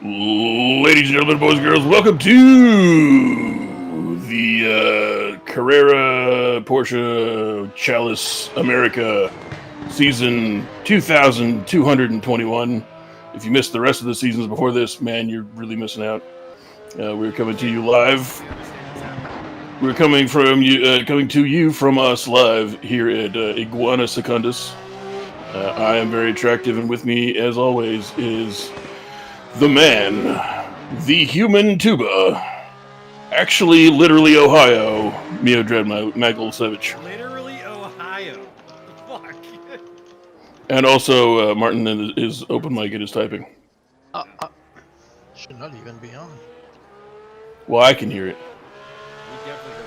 Ladies and gentlemen, boys and girls, welcome to the Carrera Porsche Chalice America season 2221. If you missed the rest of the seasons before this, man, you're really missing out. We're coming to you live. We're coming to you from us live here at Iguana Secundus. I am very attractive, and with me, as always, is the man, the human tuba, actually, literally Ohio, Mio Dread Michael Savage. Literally Ohio. Fuck. And also, Martin is open mic at his typing. Should not even be on. Well, I can hear it. We definitely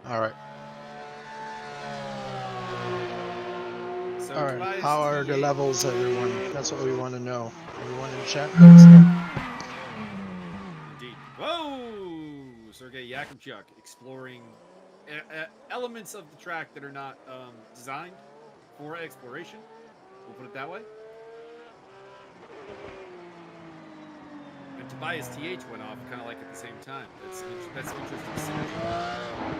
Alright. So Alright. How are the levels, everyone? That's what we want to know. Everyone in chat? Indeed. Whoa! Sergei Yakimchuk exploring elements of the track that are not designed for exploration. We'll put it that way. And Tobias TH went off kind of like at the same time. That's interesting synergy.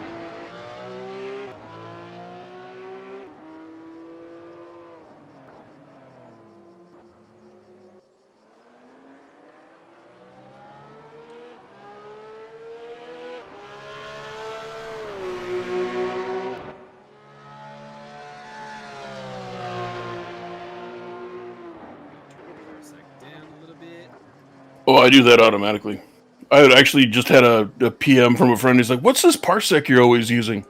Oh, I do that automatically. I had actually just had a PM from a friend. He's like, "What's this parsec you're always using?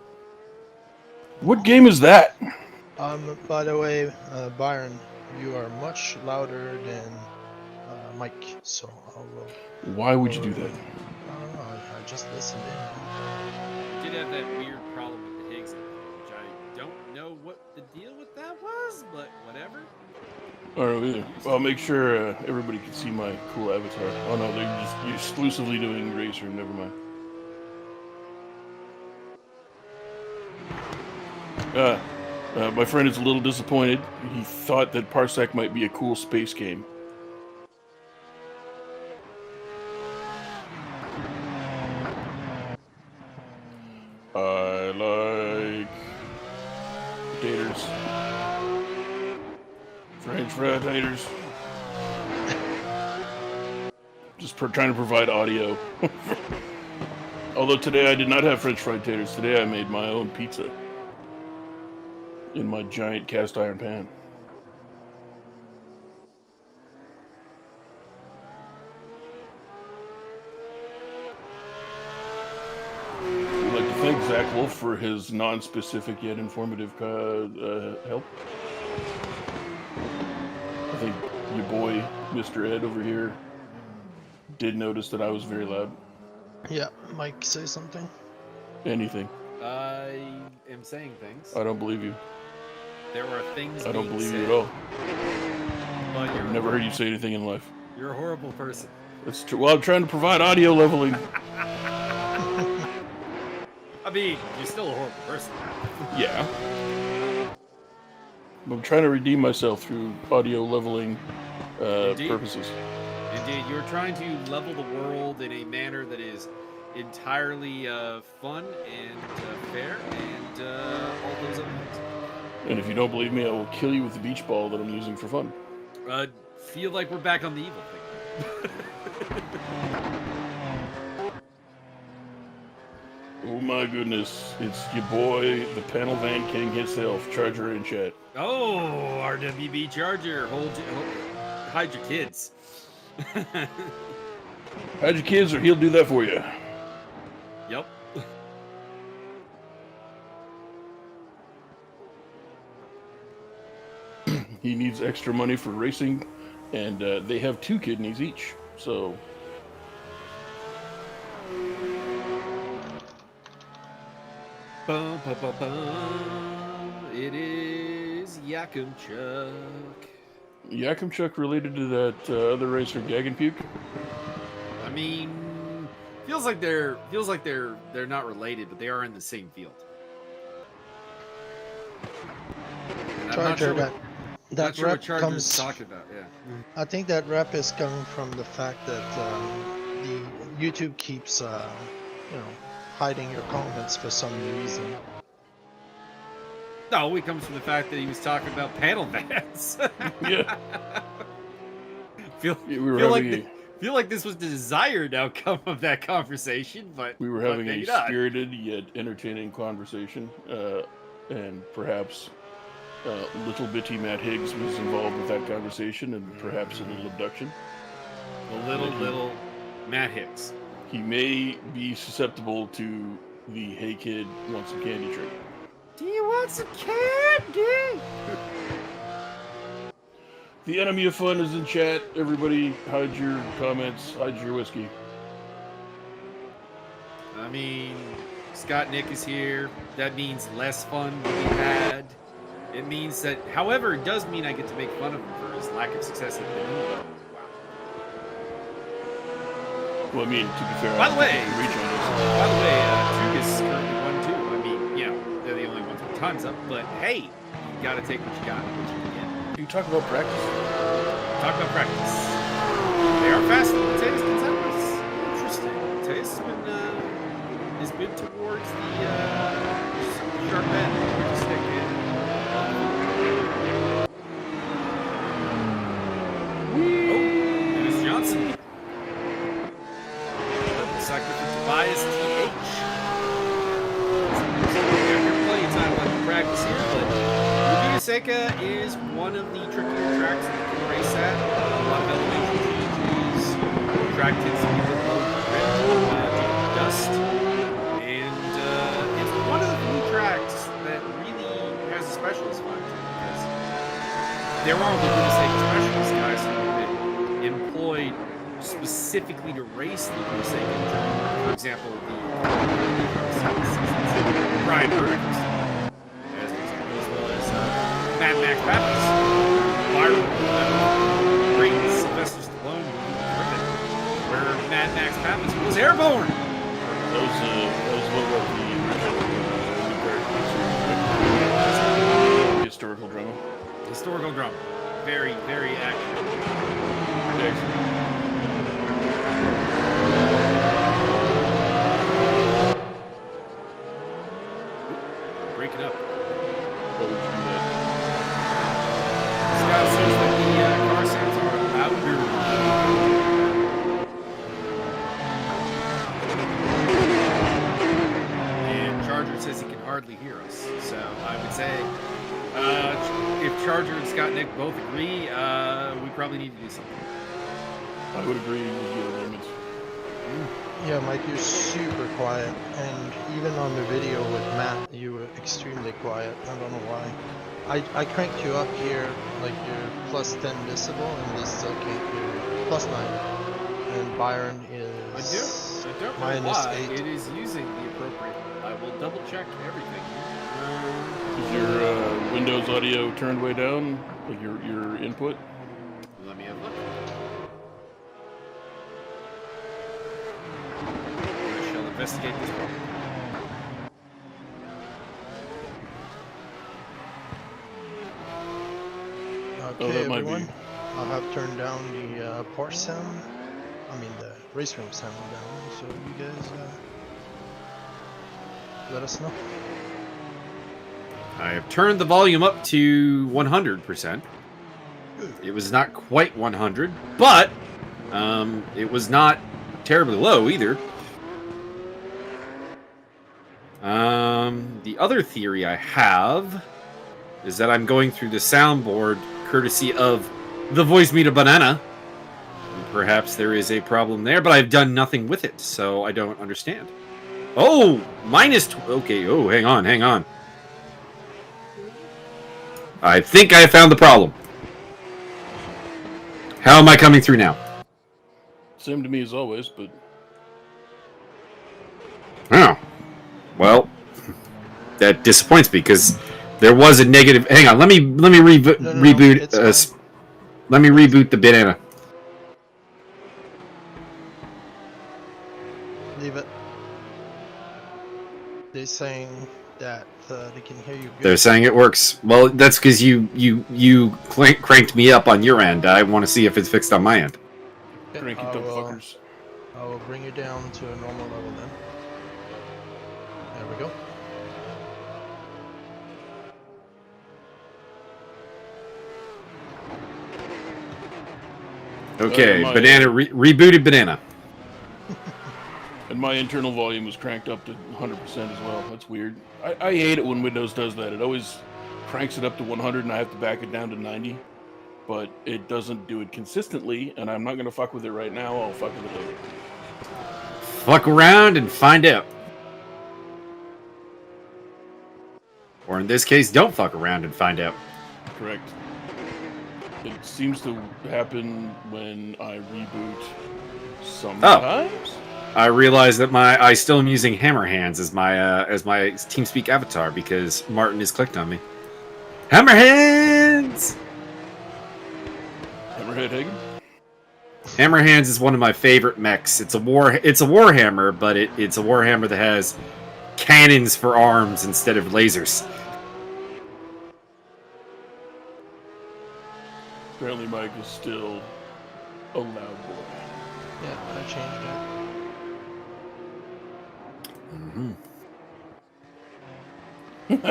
What game is that?" By the way, Byron, you are much louder than Mike, so I will... Why would you do that? I don't know, I just listened in. I did have that weird problem with the Higgs, which I don't know what the deal with that was, but whatever. I don't know either. Well, I'll make sure everybody can see my cool avatar. Oh no, they're just exclusively doing Raceroom. Never mind. My friend is a little disappointed. He thought that Parsec might be a cool space game. I like taters. French fried taters. Just trying to provide audio. Although today I did not have French fried taters. Today I made my own pizza in my giant cast iron pan. I'd like to thank Zach Wolf for his non-specific yet informative help. I think your boy, Mr. Ed over here, did notice that I was very loud. Yeah, Mike, say something. Anything. I am saying things. I don't believe you. There are things I don't believe said, you at all. But I've never heard you say anything in life. You're a horrible person. That's true. Well, I'm trying to provide audio leveling. I mean, you're still a horrible person. Yeah. I'm trying to redeem myself through audio leveling purposes. Indeed, you're trying to level the world in a manner that is entirely fun and fair and all those other things. And if you don't believe me, I will kill you with the beach ball that I'm using for fun. Feel like we're back on the evil thing. Oh my goodness, it's your boy, the Panel Van King himself, Charger in chat. Oh, RWB Charger, hide your kids. Hide your kids or he'll do that for you. Yep. He needs extra money for racing, and they have 2 kidneys each, so... Bum, bum, bum, bum. It is Yakimchuk. Yakimchuk related to that other racer, Gag and Puke? I mean, feels like they're not related, but they are in the same field. And I'm not Charger, sure that Not sure what rep Charger's comes. talking about. Yeah. I think that rep is coming from the fact that the YouTube keeps, hiding your comments for some reason. No, it comes from the fact that he was talking about panel vans. Yeah. feel Yeah, we were feel like having feel like this was the desired outcome of that conversation, but we were but having a maybe not. spirited yet entertaining conversation, and perhaps little bitty Matt Higgs was involved with that conversation, and perhaps a little abduction. A little Matt Hicks. He may be susceptible to the "Hey kid, want some candy" trick. Do you want some candy? The enemy of fun is in chat. Everybody, hide your comments, hide your whiskey. I mean, Scott Nick is here. That means less fun will be had. It means that, however, it does mean I get to make fun of him for his lack of success at the new. Well, I mean, to be fair, By the way, reach on Tugas currently 1-2. I mean, they're the only ones with time's up. But hey, you gotta take what you got, what you can get. You talk about practice. Talk about practice. They are fast. Mateus contenders. Interesting. Mateus has been towards the sharp end. Stick in. Oh, there's Johnson. Second for Tobias TH. Plenty of time left to practice here, but Laguna Seca is one of the trickier tracks that you can race at. A lot of elevation changes. Track tends to be a little grip, dust, and it's one of the few tracks that really has a specialist vibe to it, because there are Laguna Seca specialist guys who have been employed specifically to race Laguna Seca. For example, the Brian Burns, as an example, as well as Mad Max Pappas, viral, great Sylvester Stallone movie, where Mad Max Pappas was airborne. That was one of the historical drama. Historical drama. Very, very accurate. Excellent. Breaking up. What would you do that? Scott says that the car sounds are louder. And Charger says he can hardly hear us. So I would say, if Charger and Scott Nick both agree, we probably need to do something. I would agree with your agreements. Yeah, Mike, you're super quiet, and even on the video with Matt, you were extremely quiet. I don't know why. I cranked you up here, like you're plus 10 decibel, and they still can't hear you. Plus 9. And Byron is I don't know minus why 8. it is using the appropriate. I will double check everything. Is your Windows audio turned way down? Like your input? Let me have a look. I shall investigate this problem. Okay, that might everyone. be. I have turned down the Porsche sound. I mean the Raceroom sound down. So you guys let us know. I have turned the volume up to 100%. It was not quite 100, but it was not terribly low either. The other theory I have is that I'm going through the soundboard courtesy of the Voice Meter Banana. And perhaps there is a problem there, but I've done nothing with it, so I don't understand. Oh, okay, oh, hang on. I think I found the problem. How am I coming through now? Same to me as always, but Oh, well, that disappoints me because there was a negative. Hang on, let me reboot. Let me reboot the banana. Leave it. They're saying that they can hear you good. They're saying it works. Well, that's because you cranked me up on your end. I want to see if it's fixed on my end. Okay, Cranky dumb fuckers. I will bring you down to a normal level then. There we go. Okay, my- banana rebooted banana. And my internal volume was cranked up to 100% as well. That's weird. I hate it when Windows does that. It always cranks it up to 100 and I have to back it down to 90. But it doesn't do it consistently, and I'm not going to fuck with it right now. I'll fuck with it later. Fuck around and find out. Or in this case, don't fuck around and find out. Correct. It seems to happen when I reboot sometimes. I realize that I still am using Hammer Hands as my TeamSpeak avatar because Martin has clicked on me. Hammer Hands. Hammerhead Hagen? Hammer Hands is one of my favorite mechs. It's a Warhammer, but it's a Warhammer that has cannons for arms instead of lasers. Apparently Mike is still a loud boy. Yeah, I changed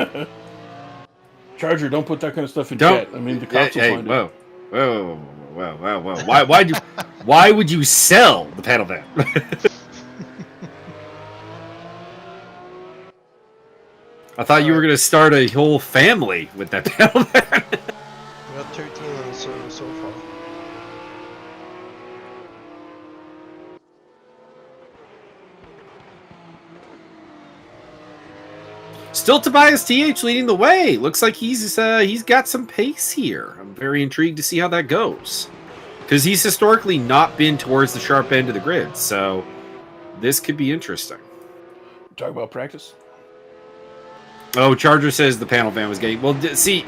it. Charger, don't put that kind of stuff in chat. I mean, the cops will find it. Whoa. Why would you sell the panel van? I thought you were going to start a whole family with that panel van. We got 13 on the server so far. Still Tobias TH leading the way. Looks like he's got some pace here. I'm very intrigued to see how that goes. Because he's historically not been towards the sharp end of the grid, so this could be interesting. Talk about practice. Oh, Charger says the panel van was getting... Well, see,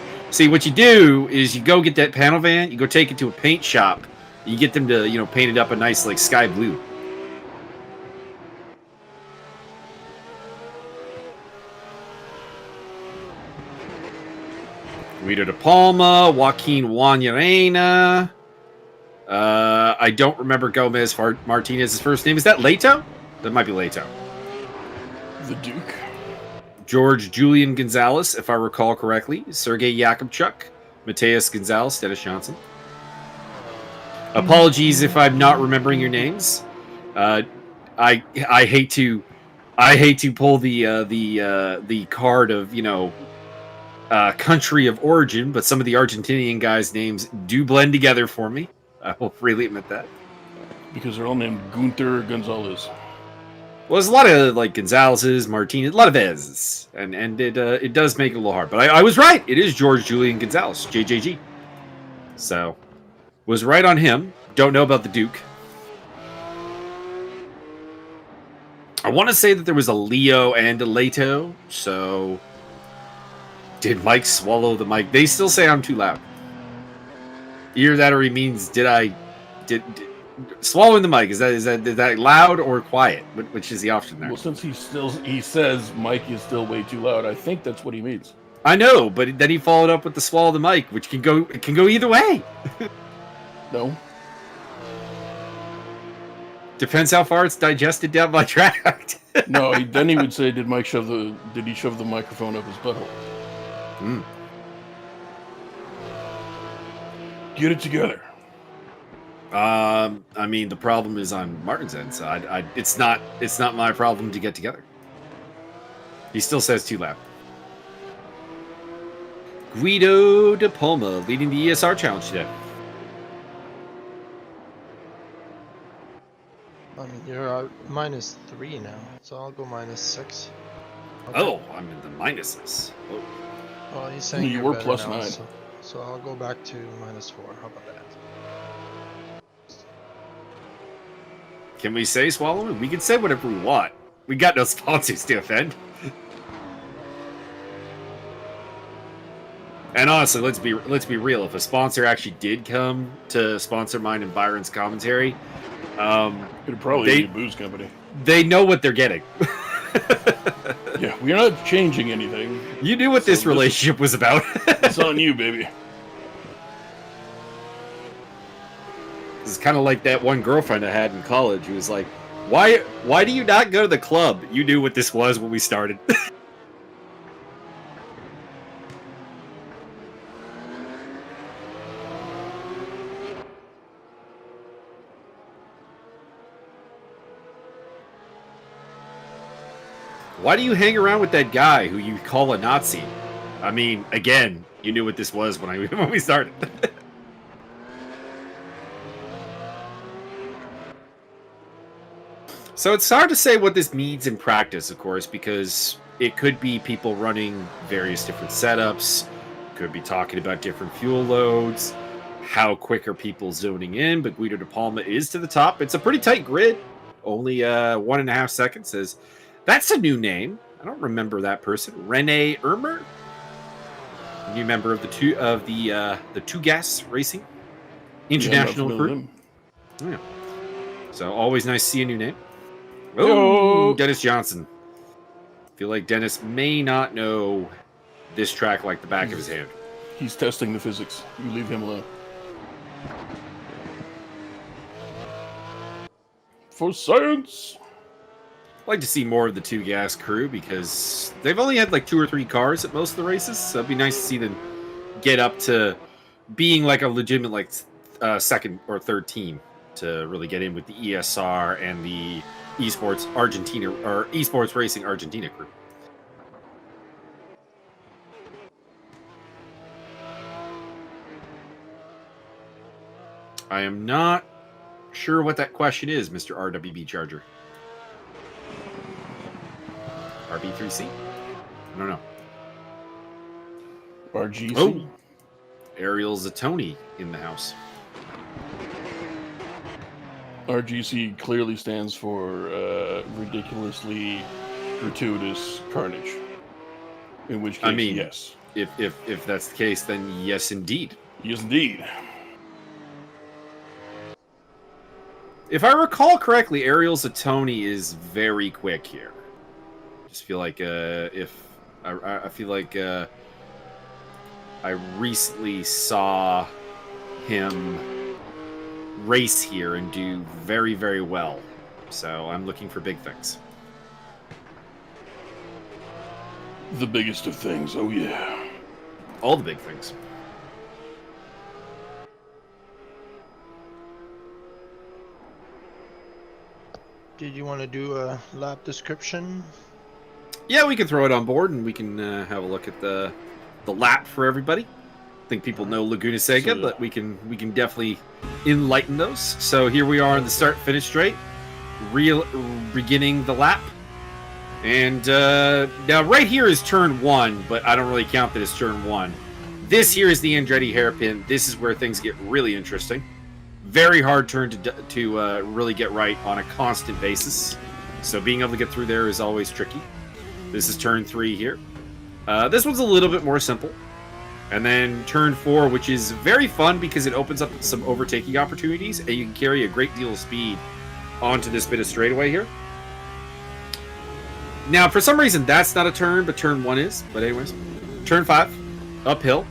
what you do is you go get that panel van, you go take it to a paint shop, you get them to, paint it up a nice, like, sky blue. Guido de Palma, Joaquin Wanarena. I don't remember Gomez Martinez's first name. Is that Leto? That might be Leto. The Duke. George Julian Gonzalez, if I recall correctly. Sergei Yakubchuk. Mateus Gonzalez, Dennis Johnson. Apologies if I'm not remembering your names. I hate to pull the card of country of origin, but some of the Argentinian guys' names do blend together for me. I will freely admit that. Because they're all named Gunther Gonzalez. Well, there's a lot of like Gonzalez's, Martinez, a lot of Ez's, and it does make it a little hard. But I was right. It is George Julian Gonzalez, JJG. So, was right on him. Don't know about the Duke. I want to say that there was a Leo and a Leto. So, did Mike swallow the mic? They still say I'm too loud. Either that or he means did swallowing the mic, is that loud or quiet? Which is the option there? Well, since he says Mike is still way too loud, I think that's what he means. I know, but then he followed up with the swallow the mic, which can go either way. No. Depends how far it's digested down my tract. No, then he would say, did he shove the microphone up his butthole? Get it together. I mean, the problem is on Martin's end, so it's not my problem to get together. He still says too loud. Guido de Palma leading the ESR challenge today. I mean, you're -3 now, so I'll go -6. Okay. Oh, I'm in the minuses. Oh. Well, he's saying You you're were better plus now, 9. so I'll go back to -4. How about that? Can we say swallowing? We can say whatever we want. We got no sponsors to offend. And honestly, let's be real. If a sponsor actually did come to sponsor mine and Byron's commentary, It'd probably be a booze company. They know what they're getting. Yeah, we're not changing anything. You knew what this relationship was about. It's on you, baby. It's kind of like that one girlfriend I had in college who was like, why do you not go to the club? You knew what this was when we started. Why do you hang around with that guy who you call a Nazi? I mean, again, you knew what this was when we started. So it's hard to say what this means in practice, of course, because it could be people running various different setups, could be talking about different fuel loads, how quick are people zoning in, but Guido de Palma is to the top. It's a pretty tight grid, only 1.5 seconds. Says, that's a new name. I don't remember that person. Rene Ermer, new member of the Tugas Racing International crew. Oh, yeah. So always nice to see a new name. Oh, Dennis Johnson. Feel like Dennis may not know this track like the back of his hand. He's testing the physics. You leave him alone. For science! I'd like to see more of the Tugas crew because they've only had like 2 or 3 cars at most of the races. So it'd be nice to see them get up to being like a legitimate like second or third team to really get in with the ESR and the Esports Argentina or Esports Racing Argentina crew. I am not sure what that question is, Mr. RWB Charger. RB3C? I don't know. RGC? Oh! Ariel Zatoni in the house. RGC clearly stands for ridiculously gratuitous carnage. In which case, I mean, yes. If that's the case, then yes, indeed. Yes, indeed. If I recall correctly, Ariel Zatoni is very quick here. Just feel like I feel like I recently saw him race here and do very, very well. So I'm looking for big things. The biggest of things, oh yeah. All the big things. Did you want to do a lap description? Yeah, we can throw it on board and we can have a look at the lap for everybody. I think people know Laguna Seca, but we can definitely enlighten those. So here we are in the start-finish straight, beginning the lap. And now right here is turn 1, but I don't really count that as turn 1. This here is the Andretti hairpin. This is where things get really interesting. Very hard turn to really get right on a constant basis. So being able to get through there is always tricky. This is turn 3 here. This one's a little bit more simple. And then turn 4, which is very fun because it opens up some overtaking opportunities and you can carry a great deal of speed onto this bit of straightaway here. Now, for some reason, that's not a turn, but turn 1 is. But anyways, turn 5, uphill,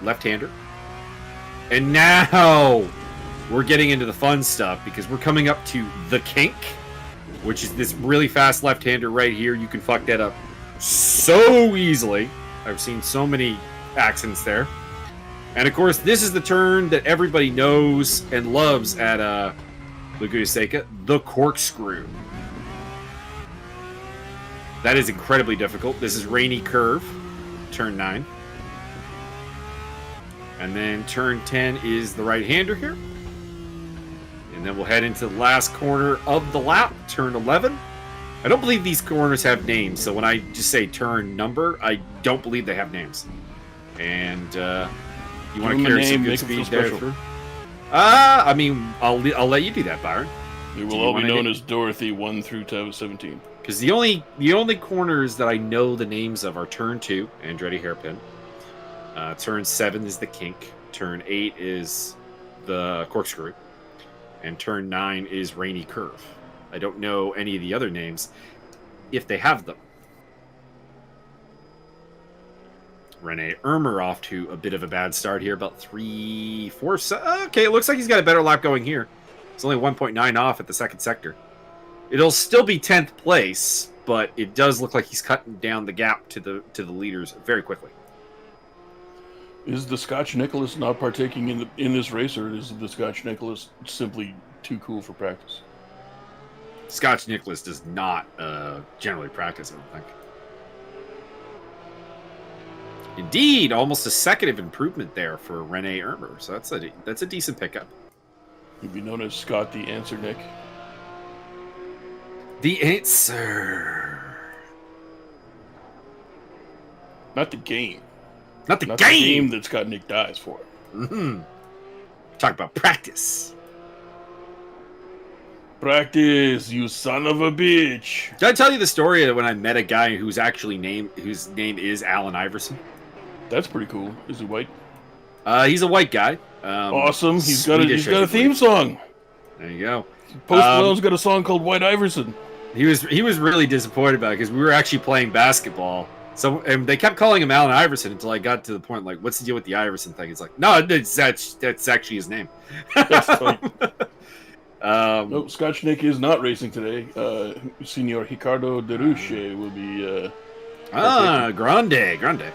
left-hander. And now we're getting into the fun stuff because we're coming up to the kink, which is this really fast left-hander right here. You can fuck that up so easily. I've seen so many accidents there. And of course, this is the turn that everybody knows and loves at Laguna Seca, the corkscrew. That is incredibly difficult. This is Rainy Curve, turn 9. And then turn 10 is the right-hander here. And then we'll head into the last corner of the lap, turn 11. I don't believe these corners have names, so when I just say turn number, I don't believe they have names. And you want to carry some good speed there through? I mean, I'll let you do that, Byron. They will all be known as Dorothy 1 through 17. Because the only corners that I know the names of are turn 2, Andretti hairpin. Turn 7 is the kink. Turn 8 is the corkscrew. And turn 9 is Rainy Curve. I don't know any of the other names, if they have them. Rene Ermer off to a bit of a bad start here, about 3, 4. Okay, it looks like he's got a better lap going here. It's only 1.9 off at the second sector. It'll still be 10th place, but it does look like he's cutting down the gap to the leaders very quickly. Is the Scotch Nicholas not partaking in this race, or is the Scotch Nicholas simply too cool for practice? Scotch Nicholas does not generally practice, I don't think. Indeed, almost a second of improvement there for Rene Ermer, so that's a decent pickup. He'd be known as Scott the Answer Nick. The answer. Not the game. Not the Not game. the game that Scott Nick dies for. Mm-hmm. Talk about practice. Practice, you son of a bitch. Did I tell you the story of when I met a guy whose name is Allen Iverson? That's pretty cool. Is he white? He's a white guy. Awesome. He's got Swedish, a theme song. There you go. Post Malone's got a song called White Iverson. He was really disappointed about it because we were actually playing basketball. So and they kept calling him Allen Iverson until I got to the point like, what's the deal with the Iverson thing? It's like, no, that's actually his name. That's funny. No, Scotch Nick is not racing today. Senor Ricardo De Ruche will be. Grande.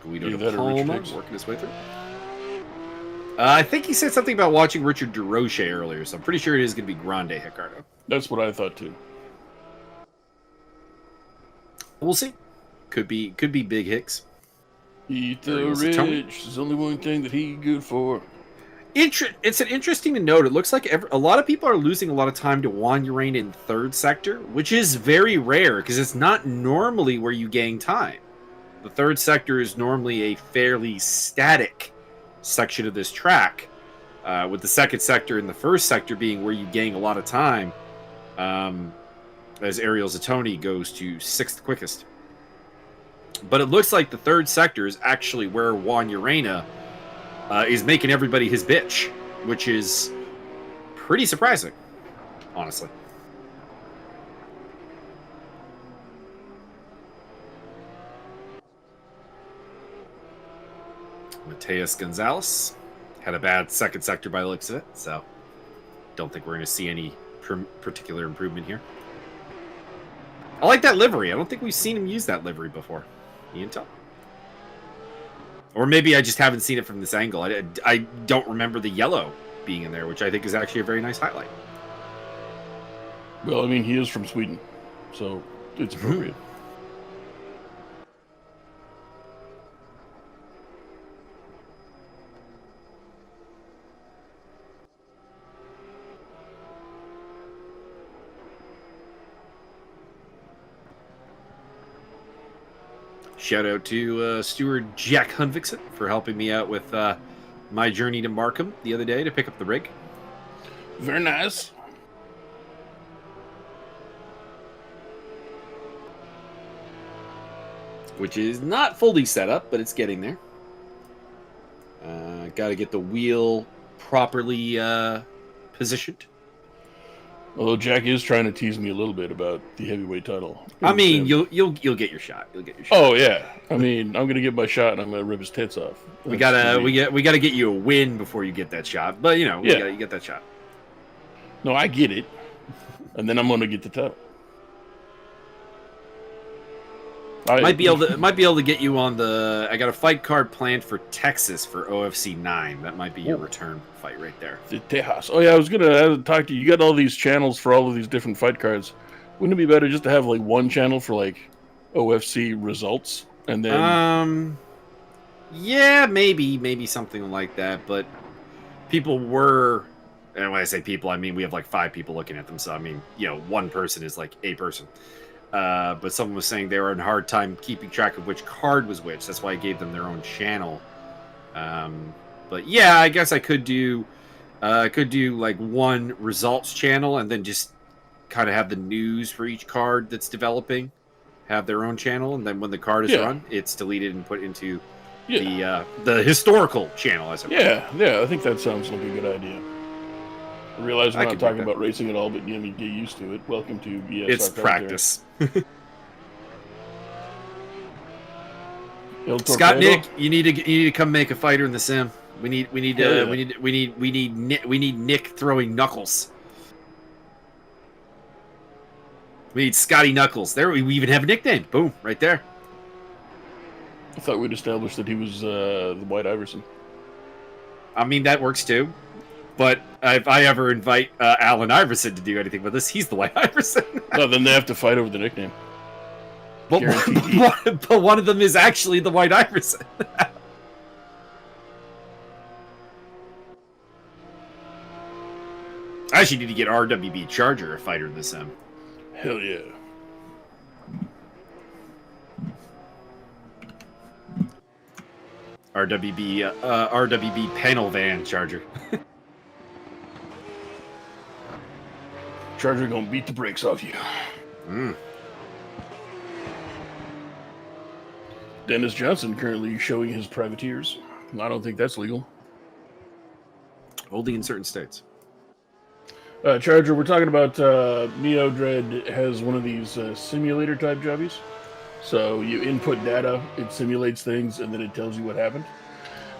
Guido Either De that or Rich Palma Pigs. working his way through. I think he said something about watching Richard DeRoche earlier, so I'm pretty sure it is going to be Grande Ricardo. That's what I thought too. We'll see. Could be Big Hicks. Eat There the goes the Tony. rich. There's only one thing that he good for. It's an interesting to note. It looks like a lot of people are losing a lot of time to Juan Urain in third sector, which is very rare because it's not normally where you gain time. The third sector is normally a fairly static section of this track, with the second sector and the first sector being where you gain a lot of time, as Ariel Zatoni goes to 6th quickest. But it looks like the third sector is actually where Juan Urena is making everybody his bitch, which is pretty surprising, honestly. Mateus Gonzalez had a bad second sector by the looks of it, so don't think we're going to see any particular improvement here. I like that livery. I don't think we've seen him use that livery before. You can tell. Or maybe I just haven't seen it from this angle. I don't remember the yellow being in there, which I think is actually a very nice highlight. Well, I mean, he is from Sweden, so it's appropriate. Shout out to steward Jack Hunvikson for helping me out with my journey to Markham the other day to pick up the rig. Very nice. Which is not fully set up, but it's getting there. Got to get the wheel properly positioned. Although Jack is trying to tease me a little bit about the heavyweight title. I mean, you'll get your shot. You'll get your shot. Oh yeah, I mean, I'm gonna get my shot and I'm gonna rip his tits off. We gotta get you a win before you get that shot. But you get that shot. No, I get it, and then I'm gonna get the title. Might be able to get you on the. I got a fight card planned for Texas for OFC 9. That might be your return fight right there. The Tejas. Oh yeah, I was gonna talk to you. You got all these channels for all of these different fight cards. Wouldn't it be better just to have like one channel for like OFC results and then? Yeah, maybe something like that. But people were, and when I say people, I mean we have like 5 people looking at them. So I mean, one person is like a person. But someone was saying they were in a hard time keeping track of which card was which. That's why I gave them their own channel. But yeah, I guess I could do like one results channel and then just kind of have the news for each card that's developing have their own channel, and then when the card is run, it's deleted and put into the historical channel. As it yeah, I think that sounds like a good idea. I realize we're I not can talking do that. about racing at all, but you know, get used to it. Welcome to BS. It's practice. Scott, Nick, you need to come make a fighter in the sim. We need Nick throwing knuckles. We need Scotty Knuckles. There, we even have a nickname. Boom, right there. I thought we'd established that he was the White Iverson. I mean, that works too. But if I ever invite Allen Iverson to do anything with us, he's the White Iverson. No, then they have to fight over the nickname. But one of them is actually the White Iverson. I actually need to get RWB Charger a fighter in the sim. Hell yeah. RWB panel van Charger. Charger gonna beat the brakes off you. Dennis Johnson currently showing his privateers. I don't think that's legal. Only in certain states. Charger, we're talking about Neo Dread has one of these simulator type jobbies. So you input data, it simulates things, and then it tells you what happened.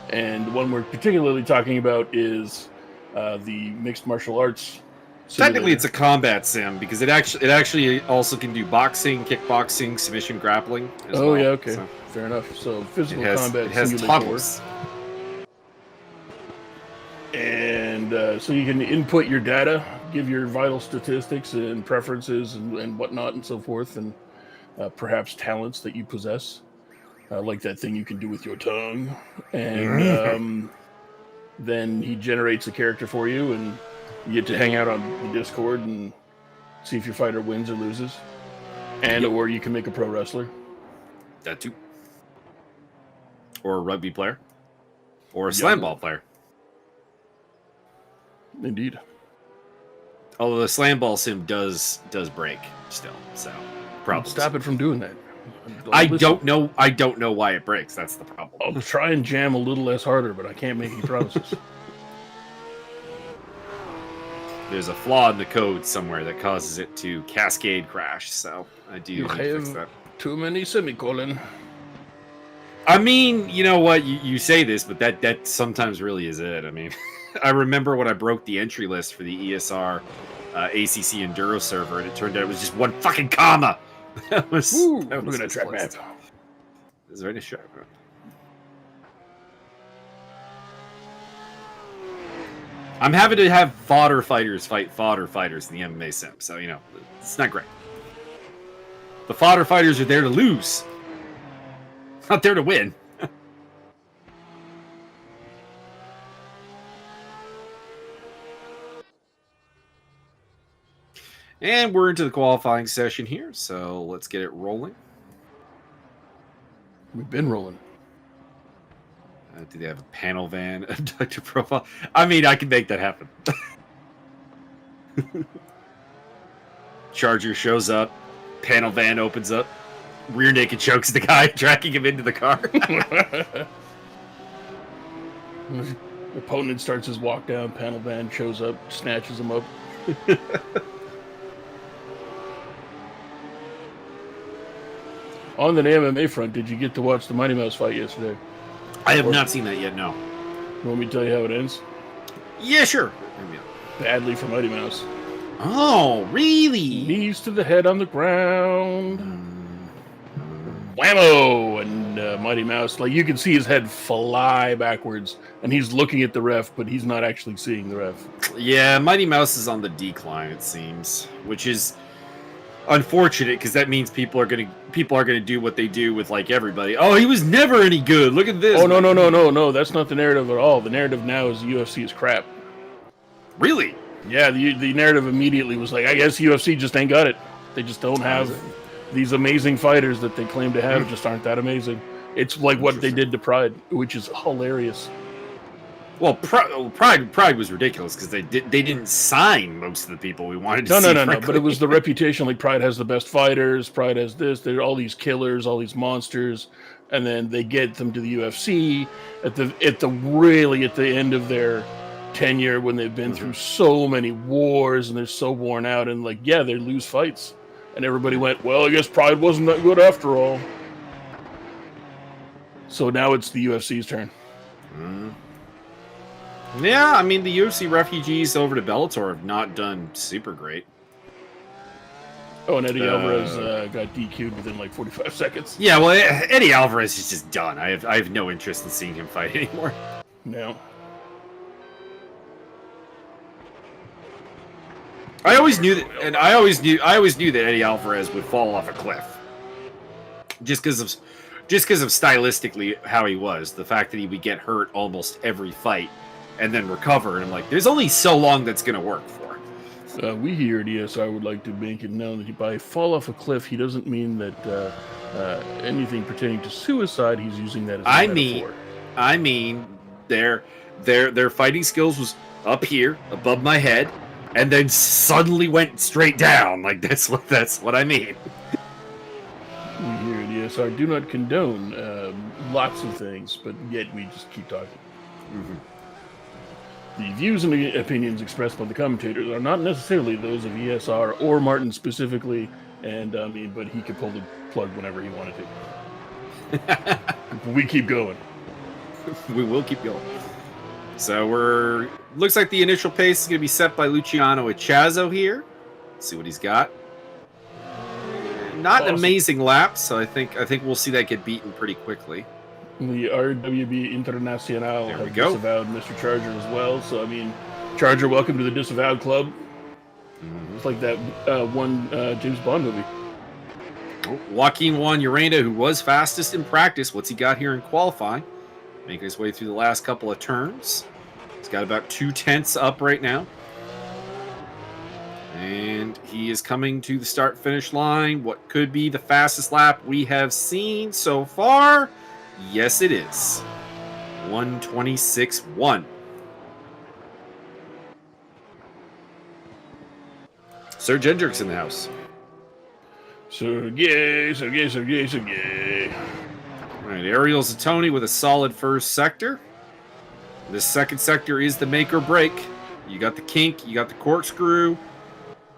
And the one we're particularly talking about is the mixed martial arts simulator. Technically, it's a combat sim because it actually also can do boxing, kickboxing, submission, grappling. Oh well. yeah, okay, So fair enough. So physical combat it has simulator. toggles. And so you can input your data, give your vital statistics and preferences and whatnot and so forth, and perhaps talents that you possess, like that thing you can do with your tongue. And then he generates a character for you, and you get to hang out on the Discord and see if your fighter wins or loses. And or you can make a pro wrestler. That too. Or a rugby player. Or a slam ball player. Indeed. Although the slam ball sim does break still, so probably Stop it from doing that. I don't know why it breaks. That's the problem. I'll try and jam a little less harder, but I can't make any promises. There's a flaw in the code somewhere that causes it to cascade crash, so I do need to fix that. Too many semicolon. I mean, you know what? You say this, but that sometimes really is it. I mean, I remember when I broke the entry list for the ESR ACC Enduro server, and it turned out it was just one fucking comma. That was look at that track map. Is there any track map? I'm having to have fodder fighters fight fodder fighters in the MMA sim, so you know it's not great. The fodder fighters are there to lose, not there to win. And we're into the qualifying session here, so let's get it rolling. We've been rolling. Do they have a panel van abductor profile? I mean, I can make that happen. Charger shows up, panel van opens up, rear naked chokes the guy, dragging him into the car. Opponent starts his walk down, panel van shows up, snatches him up. On the MMA front, did you get to watch the Mighty Mouse fight yesterday? I have not seen that yet, no. You want me to tell you how it ends? Yeah, sure. Badly for Mighty Mouse. Oh, really? Knees to the head on the ground. Whammo! And Mighty Mouse, like you can see his head fly backwards, and he's looking at the ref, but he's not actually seeing the ref. Yeah, Mighty Mouse is on the decline, it seems, which is unfortunate because that means people are gonna do what they do with like everybody. Oh, he was never any good. Look at this. Oh no! That's not the narrative at all. The narrative now is UFC is crap. Really? Yeah, the narrative immediately was like, I guess UFC just ain't got it. They just don't have these amazing fighters that they claim to have. Just aren't that amazing. It's like what they did to Pride, which is hilarious. Well, Pride was ridiculous because they didn't sign most of the people we wanted to see. No. But it was the reputation. Like Pride has the best fighters. Pride has this. There are all these killers, all these monsters, and then they get them to the UFC at the end of their tenure when they've been through so many wars and they're so worn out and like, yeah, they lose fights. And everybody went, well, I guess Pride wasn't that good after all. So now it's the UFC's turn. Yeah, I mean, the UFC refugees over to Bellator have not done super great. Oh, and Eddie Alvarez got DQ'd within like 45 seconds. Yeah, well, Eddie Alvarez is just done. I have no interest in seeing him fight anymore. No. I always knew that, and I always knew that Eddie Alvarez would fall off a cliff, just because of stylistically how he was. The fact that he would get hurt almost every fight and then recover, and I'm like, there's only so long that's gonna work for. We here at ESR would like to make it known that by fall off a cliff, he doesn't mean that anything pertaining to suicide. He's using that as a metaphor. I mean, their fighting skills was up here above my head, and then suddenly went straight down. Like that's what I mean. We here at ESR do not condone lots of things, but yet we just keep talking. Mm-hmm. The views and opinions expressed by the commentators are not necessarily those of ESR or Martin specifically, and but he could pull the plug whenever he wanted to. We keep going. We will keep going. So looks like the initial pace is going to be set by Luciano Echazo here. Let's see what he's got. Not an amazing lap, so I think we'll see that get beaten pretty quickly. The RWB Internacional have go. disavowed Mr. Charger as well. So, I mean, Charger, welcome to the disavowed club. Mm-hmm. It's like that one James Bond movie. Joaquin Juan Urena, who was fastest in practice. What's he got here in qualifying? Making his way through the last couple of turns. He's got about 2/10 up right now. And he is coming to the start-finish line. What could be the fastest lap we have seen so far? Yes, it is. 1:26.1. Serge Hendricks in the house. Sergey. All right, Ariel Zatoni with a solid first sector. This second sector is the make or break. You got the kink, you got the corkscrew,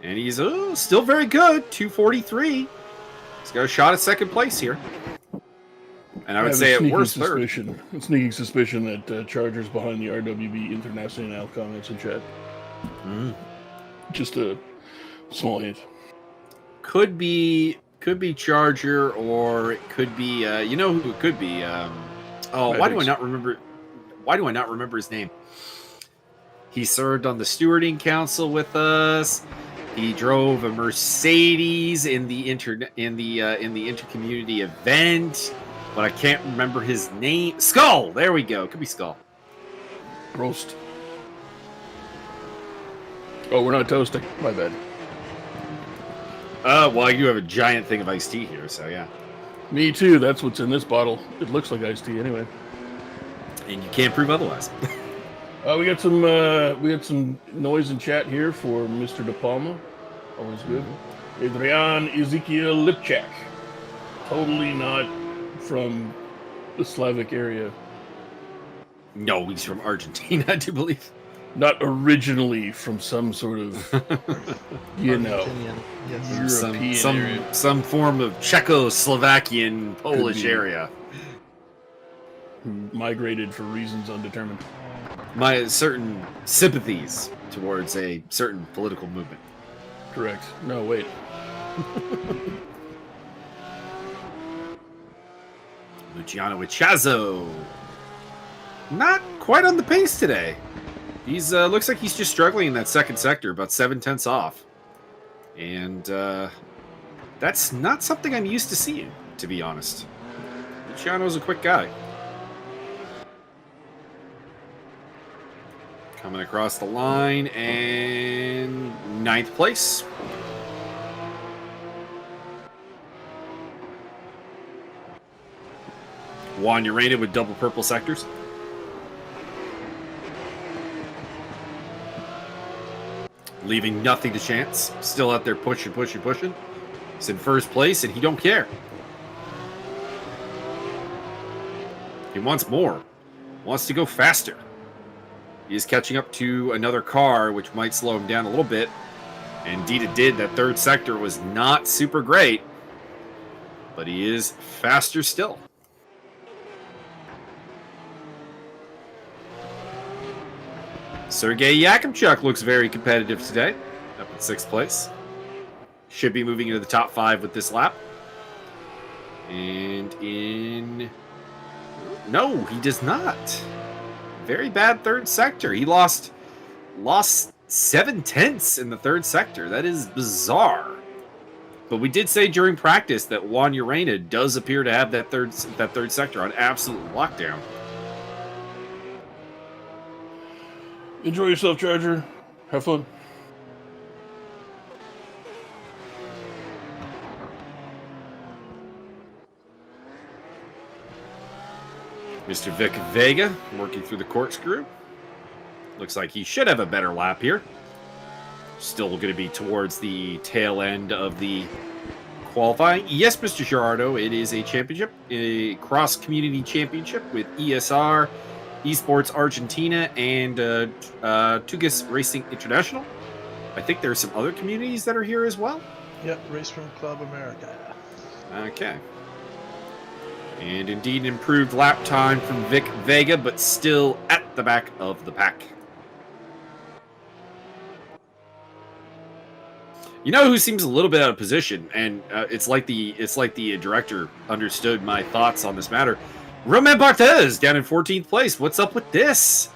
and he's still very good. 2:43. He's got a shot at second place here. And I would say at worst third. Sneaking suspicion that Charger's behind the RWB International comments in chat. Just a small hint. Could be Charger, or it could be you know who it could be. Why do I not remember his name? He served on the stewarding council with us. He drove a Mercedes in the intercommunity event. But I can't remember his name. Skull! There we go. Could be Skull. Roast. Oh, we're not toasting. My bad. Well, you have a giant thing of iced tea here, so yeah. Me too. That's what's in this bottle. It looks like iced tea anyway. And you can't prove otherwise. We got some noise in chat here for Mr. De Palma. Always good. Adrian Ezekiel Lipchak. Totally not from the Slavic area. No, he's from Argentina, I do believe. Not originally from some sort of, yes. European area. Some form of Czechoslovakian, Polish area. Who migrated for reasons undetermined. My certain sympathies towards a certain political movement. Correct. No, wait. Luciano Echazo. Not quite on the pace today. He's looks like he's just struggling in that second sector, about 7/10 off. And that's not something I'm used to seeing, to be honest. Luciano's a quick guy. Coming across the line, and 9th place. Juan Urena with double purple sectors. Leaving nothing to chance. Still out there pushing. He's in first place, and he don't care. He wants more. Wants to go faster. He is catching up to another car, which might slow him down a little bit. Indeed it did. That third sector was not super great, but he is faster still. Sergei Yakimchuk looks very competitive today, up in 6th place. Should be moving into the top 5 with this lap. And in... No, he does not. Very bad third sector. He lost 7/10 in the third sector. That is bizarre. But we did say during practice that Juan Urena does appear to have that third sector on absolute lockdown. Enjoy yourself, Charger. Have fun. Mr. Vic Vega working through the corkscrew. Looks like he should have a better lap here. Still going to be towards the tail end of the qualifying. Yes, Mr. Gerardo, it is a championship, a cross-community championship with ESR, Esports Argentina, and Tugas Racing International. I think there are some other communities that are here as well. Yep, Raceroom Club America. Okay. And indeed, an improved lap time from Vic Vega, but still at the back of the pack. You know who seems a little bit out of position, and it's like the director understood my thoughts on this matter. Romain Barthez down in 14th place. What's up with this?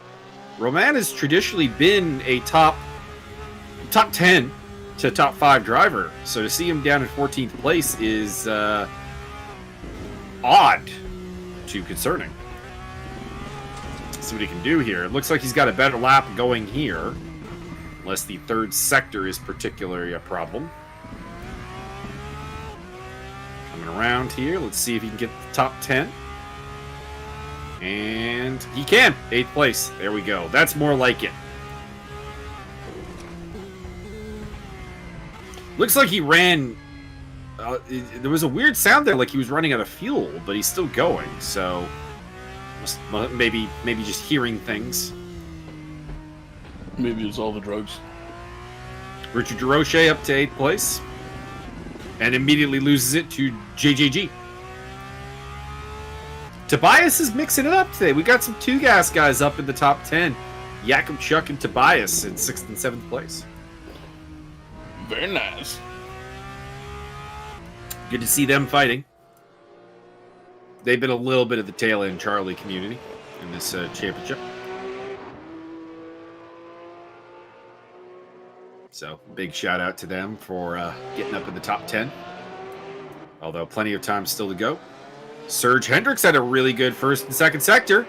Romain has traditionally been a top 10 to top 5 driver, so to see him down in 14th place is odd to concerning. Let's see what he can do here. It looks like he's got a better lap going here, unless the third sector is particularly a problem. Coming around here, let's see if he can get the top 10. And he can. 8th place. There we go. That's more like it. Looks like he ran... there was a weird sound there, like he was running out of fuel, but he's still going, so... maybe just hearing things. Maybe it's all the drugs. Richard DeRoche up to 8th place. And immediately loses it to JJG. Tobias is mixing it up today. We got some Tugas guys up in the top 10. Yakimchuk and Tobias in 6th and 7th place. Very nice. Good to see them fighting. They've been a little bit of the tail end Charlie community in this championship. So, big shout out to them for getting up in the top 10. Although plenty of time still to go. Serge Hendricks had a really good 1st and 2nd sector.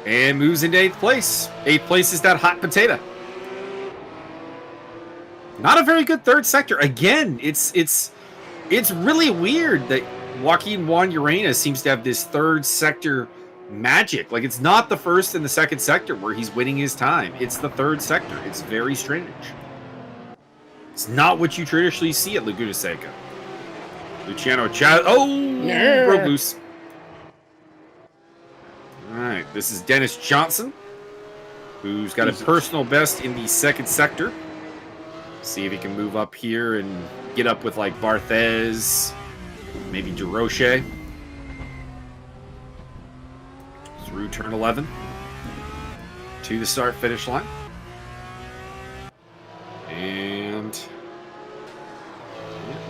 And moves into 8th place. 8th place is that hot potato. Not a very good 3rd sector. Again, it's really weird that Joaquin Juan Urena seems to have this 3rd sector magic. Like, it's not the 1st and the 2nd sector where he's winning his time. It's the 3rd sector. It's very strange. It's not what you traditionally see at Laguna Seca. Luciano Chad. Oh, broke loose. All right, this is Dennis Johnson, who's got a personal best in the 2nd sector. See if he can move up here and get up with like Barthez, maybe DeRoche. Through turn 11 to the start-finish line. And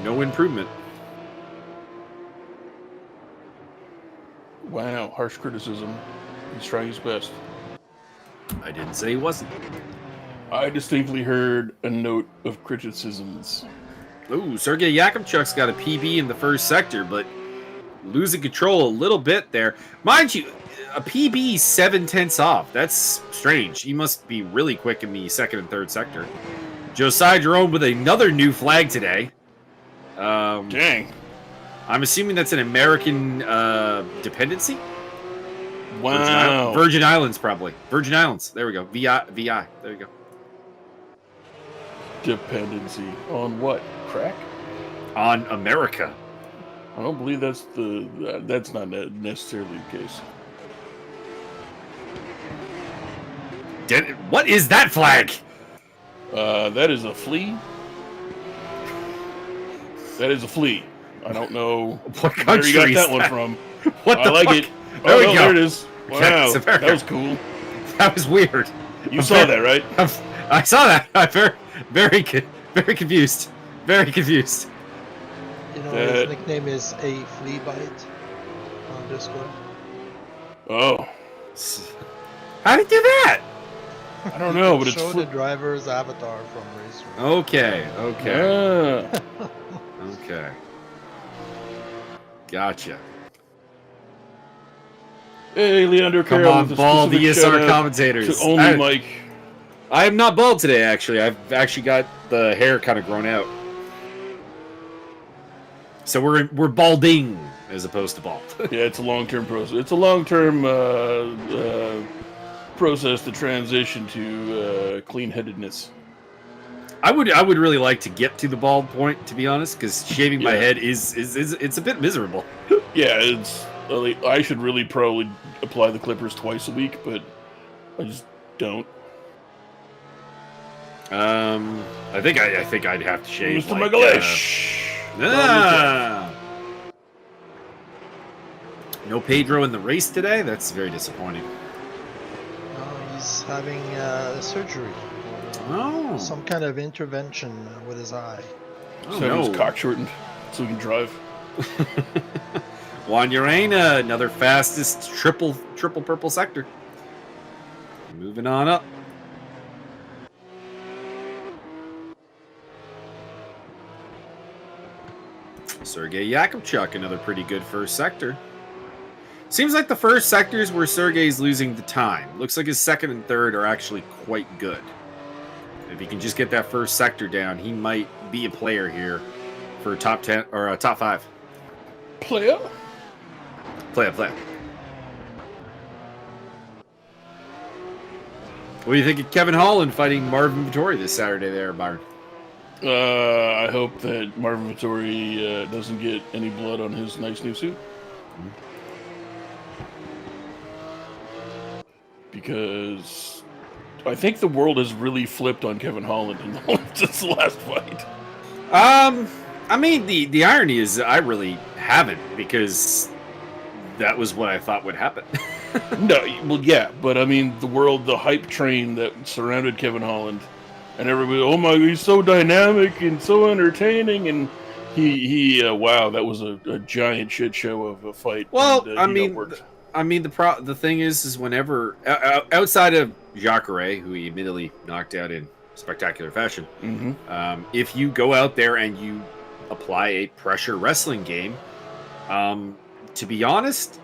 no improvement. Wow, harsh criticism. He's trying his best. I didn't say he wasn't. I distinctly heard a note of criticisms. Ooh, Sergei Yakimchuk's got a PB in the 1st sector, but losing control a little bit there. Mind you, a PB 7/10 off. That's strange. He must be really quick in the 2nd and 3rd sector. Josiah Jerome with another new flag today. Dang. I'm assuming that's an American dependency? Wow. Virgin Islands, probably. Virgin Islands. There we go. VI. There you go. Dependency on what? Crack? On America. I don't believe that's not necessarily the case. What is that flag? That is a flea. That is a flea. I don't know What where country you got is that one that? from. What I the like fuck? it. There Oh, we no, go. there it is. Okay, Wow, so that was cool. That was weird. You saw that, right? I saw that. I'm very confused. Very confused. You know, his nickname is a flea bite on Discord. Oh, How did you do that? I don't know, but it's show the driver's avatar from Raceroom. Okay. Yeah. Okay. Gotcha. Hey, Leandro Come Carroll on, with a bald specific ESR shout-out commentators. to only Mike. I am not bald today, actually. I've actually got the hair kind of grown out. So we're balding as opposed to bald. Yeah, it's a long-term process. It's a long-term process to transition to clean-headedness. I would really like to get to the bald point, to be honest, because shaving my head is it's a bit miserable. Yeah, it's. I should really probably apply the clippers twice a week, but I just don't. I think I'd have to shave. Mr. Like, Magalesh. No Pedro in the race today. That's very disappointing. He's having surgery. Oh, Some kind of intervention with his eye. So having his cock shortened so he can drive. Juan Urena, another fastest triple purple sector. Moving on up. Sergey Yakubchuk, another pretty good first sector. Seems like the first sectors where Sergey's losing the time. Looks like his second and third are actually quite good. If he can just get that first sector down, he might be a player here for top 10 or top 5. Player. What do you think of Kevin Holland fighting Marvin Vittori this Saturday there, Byron? I hope that Marvin Vittori doesn't get any blood on his nice new suit. Because I think the world has really flipped on Kevin Holland in this last fight. I mean, the irony is I really haven't, because that was what I thought would happen. No, well, yeah, but I mean, the hype train that surrounded Kevin Holland, and everybody, oh my, he's so dynamic and so entertaining, and wow, that was a giant shit show of a fight. Well, and, the thing is whenever outside of Jacare, who he admittedly knocked out in spectacular fashion, if you go out there and you apply a pressure wrestling game, to be honest,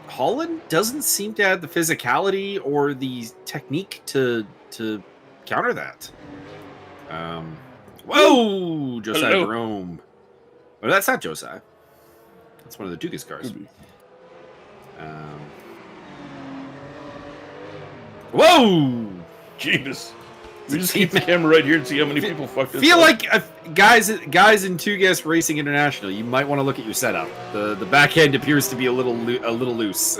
Holland doesn't seem to have the physicality or the technique to counter that. Whoa, Josiah Hello. Jerome. Well, that's not Josiah. That's one of the Tugas cars. Whoa! Jesus. We just keep the camera right here and see how many people fuck this Feel up. like guys in Tugas Racing International, you might want to look at your setup. The back end appears to be a little loose.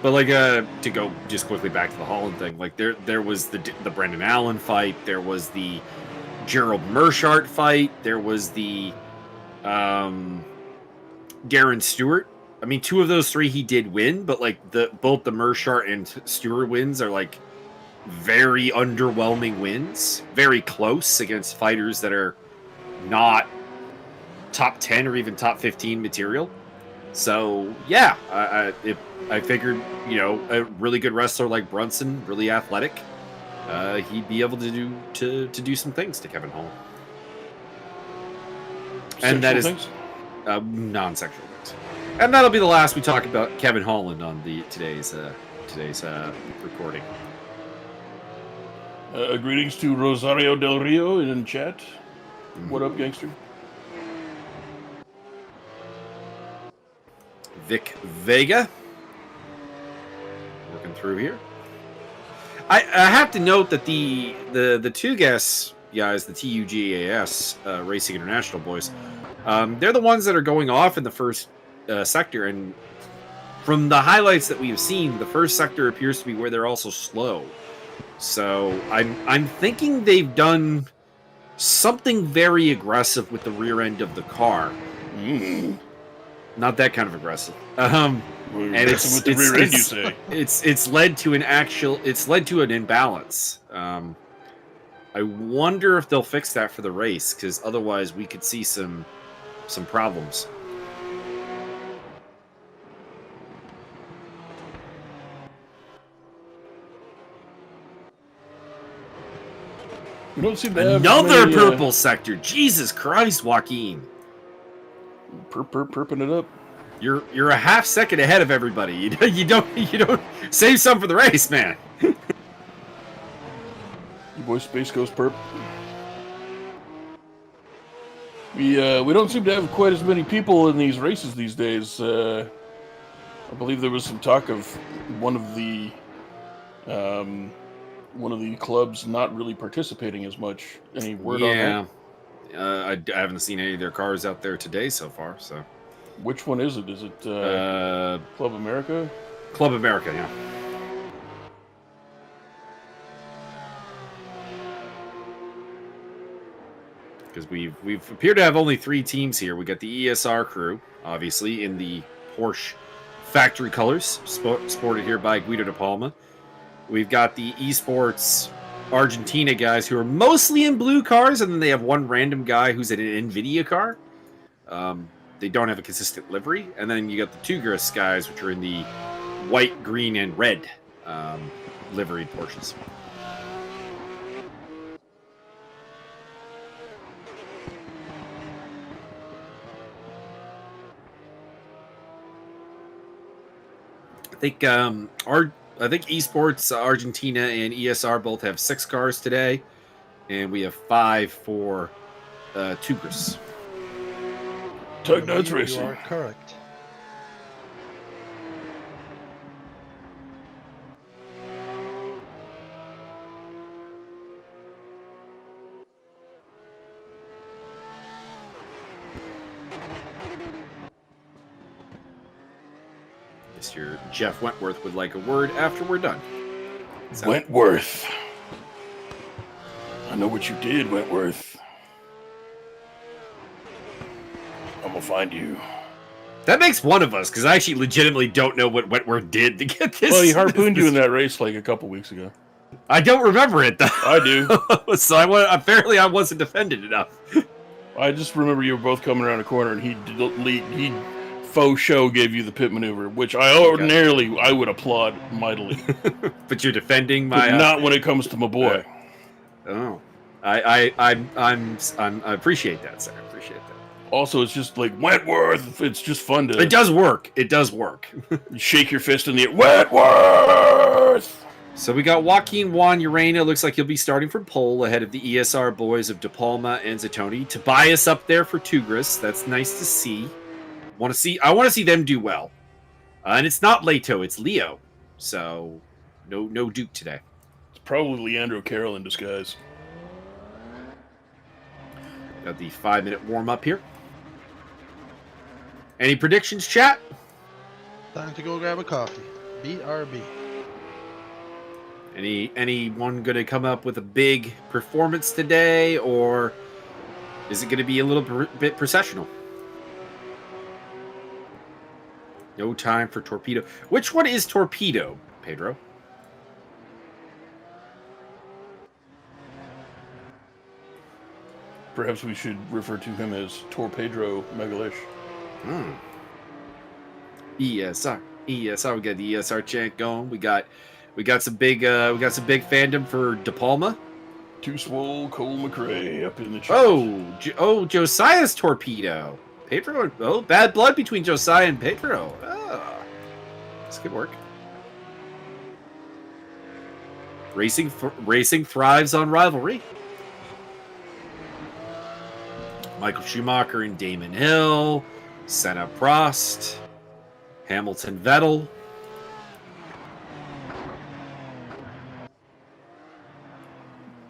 But like to go just quickly back to the Holland thing, like there was the Brendan Allen fight, there was the Gerald Mershart fight, there was the Darren Stewart. I mean, 2 of those 3 he did win, but like both the Mershart and Stewart wins are like very underwhelming wins, very close against fighters that are not top 10 or even top 15 material. So yeah, I figured, a really good wrestler like Brunson, really athletic, he'd be able to do some things to Kevin Holland. And that is non-sexual things. And that'll be the last we talk about Kevin Holland on today's recording. Greetings to Rosario Del Rio in chat. What up, gangster? Vic Vega working through here. I have to note that the Tugas guys, the TUGAS Racing International boys, they're the ones that are going off in the first sector, and from the highlights that we have seen, the first sector appears to be where they're also slow. So I'm thinking they've done something very aggressive with the rear end of the car. Not that kind of aggressive. And it's with the rear end, you say? It's led to an imbalance. I wonder if they'll fix that for the race, because otherwise we could see some problems. We don't seem to have Another many, purple sector. Jesus Christ, Joaquin. Perping it up. You're a half second ahead of everybody. You don't save some for the race, man. You boys, Space Ghost perp. We don't seem to have quite as many people in these races these days. I believe there was some talk of one of the clubs not really participating as much. Any word on that? I haven't seen any of their cars out there today so far. So, which one is it? Is it Club America? Club America, yeah. Because we've appeared to have only 3 teams here. We got the ESR crew, obviously, in the Porsche factory colors, sported here by Guido de Palma. We've got the Esports Argentina guys who are mostly in blue cars, and then they have one random guy who's in an NVIDIA car. They don't have a consistent livery. And then you got the Tugas guys, which are in the white, green, and red liveried Porsches. I think Esports Argentina and ESR both have 6 cars today, and we have 5 for Tugas. Tugas Racing. You are correct. Mr. Jeff Wentworth would like a word after we're done. Wentworth. I know what you did, Wentworth. I'm gonna find you. That makes one of us, because I actually legitimately don't know what Wentworth did to get this. Well, he harpooned you in that race like a couple weeks ago. I don't remember it, though. I do. So apparently I wasn't defended enough. I just remember you were both coming around a corner, and he faux show gave you the pit maneuver, which I ordinarily I would applaud mightily. But you're defending my but not when it comes to my boy. Oh, I appreciate that, sir. I appreciate that. Also, it's just like Wentworth. It's just fun to. It does work. It does work. Shake your fist in the air. Wentworth. So we got Joaquin Juan Urena. Looks like he'll be starting from pole ahead of the ESR boys of De Palma and Zatoni. Tobias up there for Tugas. That's nice to see. I want to see them do well. And it's not Leto, it's Leo. So no Duke today. It's probably Leandro Carroll in disguise. Got the 5-minute warm up here. Any predictions, chat? Time to go grab a coffee. BRB. Anyone going to come up with a big performance today, or is it going to be a little bit processional? No time for Torpedo. Which one is Torpedo, Pedro? Perhaps we should refer to him as Torpedro Megalish. ESR. We got the ESR chant going. We got some big fandom for De Palma. Too swole Cole McRae up in the chat. Josiah's Torpedo. Pedro. Bad blood between Josiah and Pedro. That's good work. Racing thrives on rivalry. Michael Schumacher and Damon Hill, Senna Prost, Hamilton Vettel.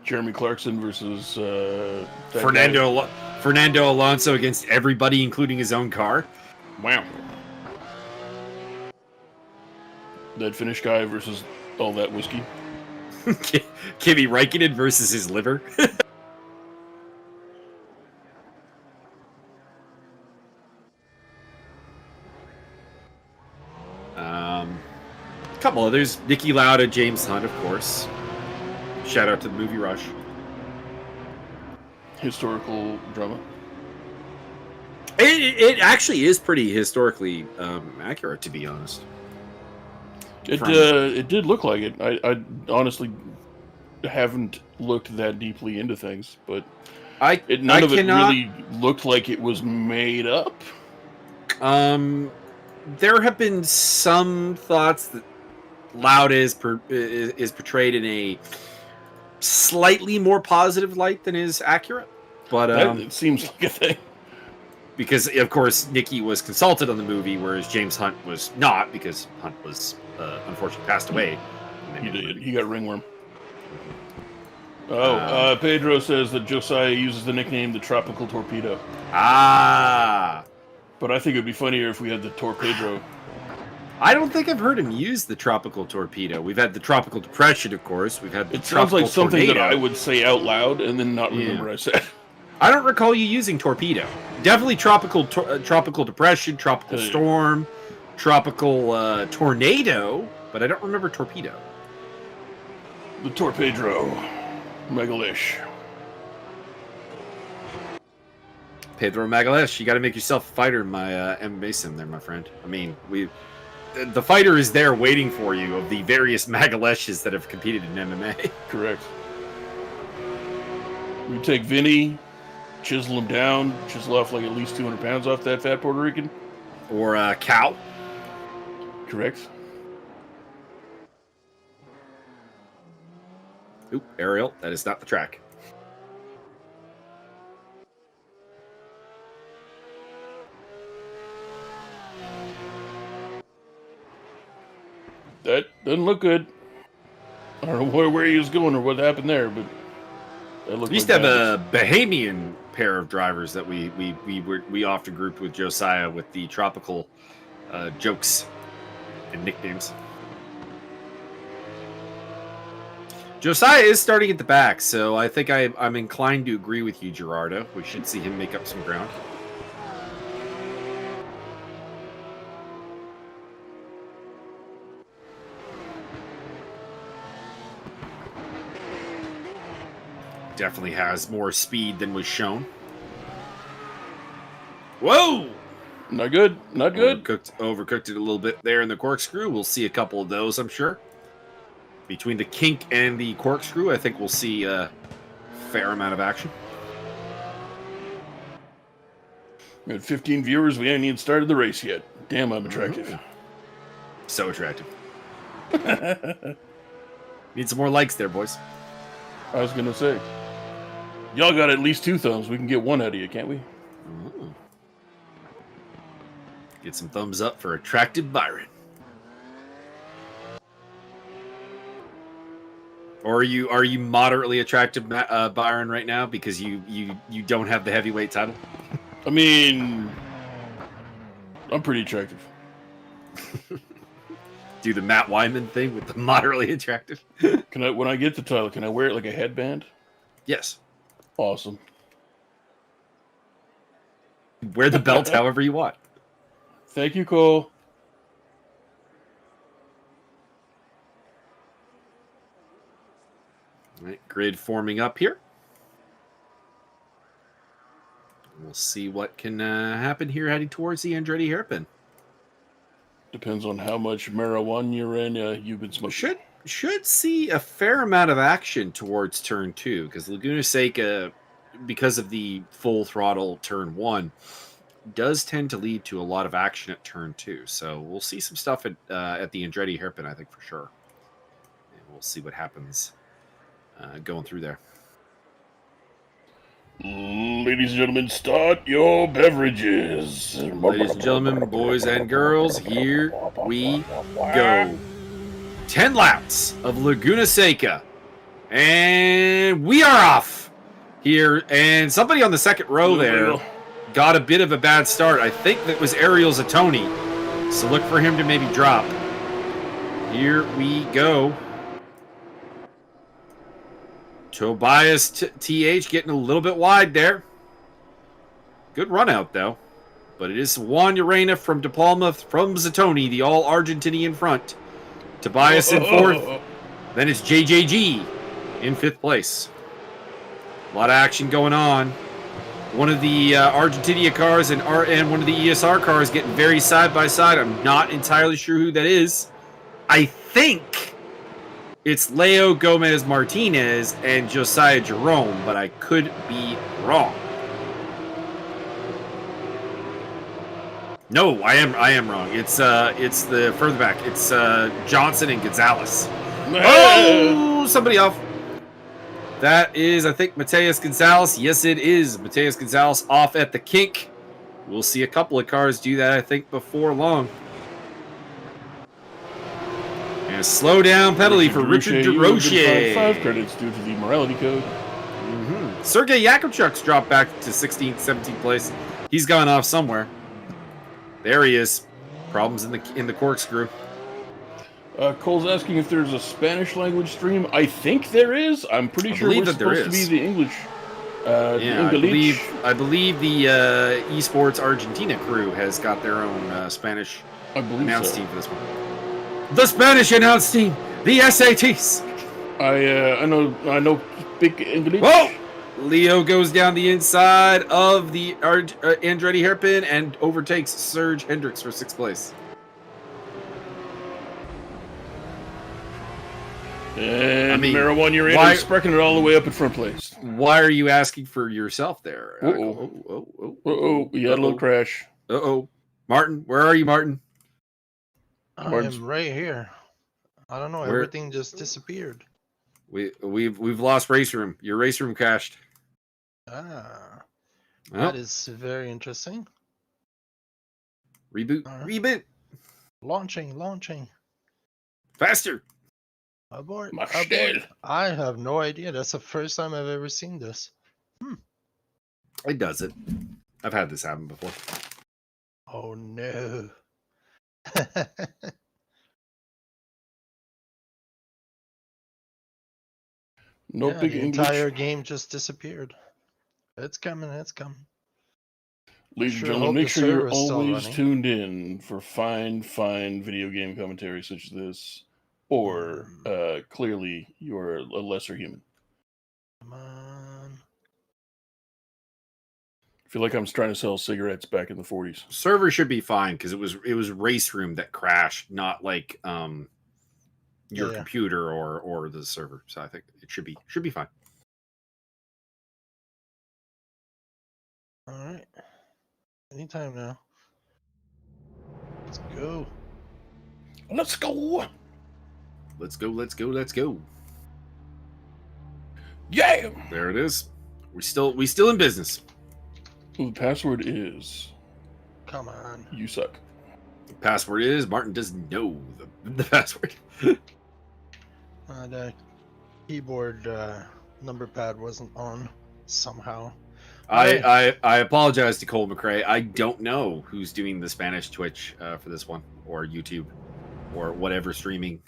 Jeremy Clarkson versus that Fernando Alonso against everybody, including his own car. Wow. That Finnish guy versus all that whiskey. Kimi Räikkönen versus his liver. Couple others. Niki Lauda, James Hunt, of course. Shout out to the movie Rush. Historical drama. It actually is pretty historically accurate, to be honest. It did look like it. I honestly haven't looked that deeply into things, but none of it really looked like it was made up. There have been some thoughts that Lauda is portrayed in a slightly more positive light than is accurate, but it seems like a thing. Because of course Niki was consulted on the movie, whereas James Hunt was not, because Hunt was unfortunately passed away. He did. He got ringworm. Pedro says that Josiah uses the nickname the Tropical Torpedo. Ah. But I think it would be funnier if we had the Torpedro. I don't think I've heard him use the Tropical Torpedo. We've had the Tropical Depression, of course. We've had the It sounds like something tornado. that I would say out loud and then not remember I said. I don't recall you using torpedo. Definitely tropical depression, tropical storm, tropical tornado, but I don't remember torpedo. The Torpedro. Megalish. Pedro Magalesh, you got to make yourself a fighter in my MMA sim there, my friend. I mean, the fighter is there waiting for you of the various Magaleshes that have competed in MMA. Correct. We take Vinny, chisel him down, chisel off like at least 200 pounds off that fat Puerto Rican. Or Cow. Correct. Oop, Ariel, that is not the track. That doesn't look good. I don't know where he was going or what happened there, but that looked. We used to have a Bahamian pair of drivers that we often grouped with Josiah with the tropical jokes and nicknames. Josiah is starting at the back, so I think I'm inclined to agree with you, Gerardo. We should see him make up some ground. Definitely has more speed than was shown. Whoa! Not good. Not good. Overcooked it a little bit there in the corkscrew. We'll see a couple of those, I'm sure. Between the kink and the corkscrew, I think we'll see a fair amount of action. We had 15 viewers. We ain't even started the race yet. Damn, I'm attractive. Mm-hmm. So attractive. Need some more likes there, boys. I was going to say. Y'all got at least 2 thumbs. We can get one out of you, can't we? Ooh. Get some thumbs up for attractive Byron. Or are you moderately attractive, Byron, right now because you don't have the heavyweight title? I mean, I'm pretty attractive. Do the Matt Wyman thing with the moderately attractive. When I get the title, can I wear it like a headband? Yes. Awesome. Wear the belt however you want. Thank you, Cole. All right, grid forming up here. We'll see what can happen here heading towards the Andretti hairpin. Depends on how much marijuana you're in. You've been smoking. Should see a fair amount of action towards turn 2 because Laguna Seca, because of the full throttle turn 1, does tend to lead to a lot of action at turn 2. So we'll see some stuff at the Andretti hairpin, I think, for sure. And we'll see what happens going through there. Ladies and gentlemen, start your beverages. Ladies and gentlemen, boys and girls, here we go. 10 laps of Laguna Seca. And we are off here. And somebody on the second row there got a bit of a bad start. I think that was Ariel Zatoni. So look for him to maybe drop. Here we go. Tobias TH getting a little bit wide there. Good run out, though. But it is Juan Urena from De Palma from Zatoni, the all-Argentinian front. Tobias in fourth. Then it's JJG in fifth place. A lot of action going on. One of the Argentina cars and one of the ESR cars getting very side by side. I'm not entirely sure who that is. I think it's Leo Gomez Martinez and Josiah Jerome, but I could be wrong. No, I am wrong. It's the further back. It's Johnson and Gonzalez. Oh, somebody off. That is, I think, Mateus Gonzalez. Yes, it is. Mateus Gonzalez off at the kink. We'll see a couple of cars do that, I think, before long. And a slow down penalty for Richard DeRoche. 5 credits due to the morality code. Sergei Yakubchuk's dropped back to 16th, 17th place. He's gone off somewhere. There he is. Problems in the corkscrew. Cole's asking if there's a Spanish language stream. I think there is. I'm pretty sure we're supposed to be the English. Yeah, I believe the Esports Argentina crew has got their own Spanish announce team for this one. The Spanish announce team, the SATs. I know big English. Whoa! Leo goes down the inside of the Andretti hairpin and overtakes Serge Hendricks for 6th place. And Marijuana Urena is spreading it all the way up in front place. Why are you asking for yourself there? We had a little crash. Martin, where are you, Martin? I'm right here. I don't know. Everything just disappeared. We've lost Raceroom. Your Raceroom crashed. That is very interesting. Reboot. Reboot. Launching. Faster. Abort. I have no idea. That's the first time I've ever seen this. It does it. I've had this happen before. Oh no. Big the English. Entire game just disappeared. It's coming. Ladies and gentlemen, make sure you're always tuned in for fine video game commentary such as this. Or clearly you're a lesser human. Come on. I feel like I'm trying to sell cigarettes back in the 40s. Server should be fine because it was Raceroom that crashed, not like your computer or the server. So I think it should be fine. All right. Anytime now. Let's go. Let's go. Yeah. There it is. We still in business. Well, the password is. Come on. You suck. The password is Martin doesn't know the password. The keyboard number pad wasn't on somehow. I apologize to Cole McRae. I don't know who's doing the Spanish Twitch for this one, or YouTube, or whatever streaming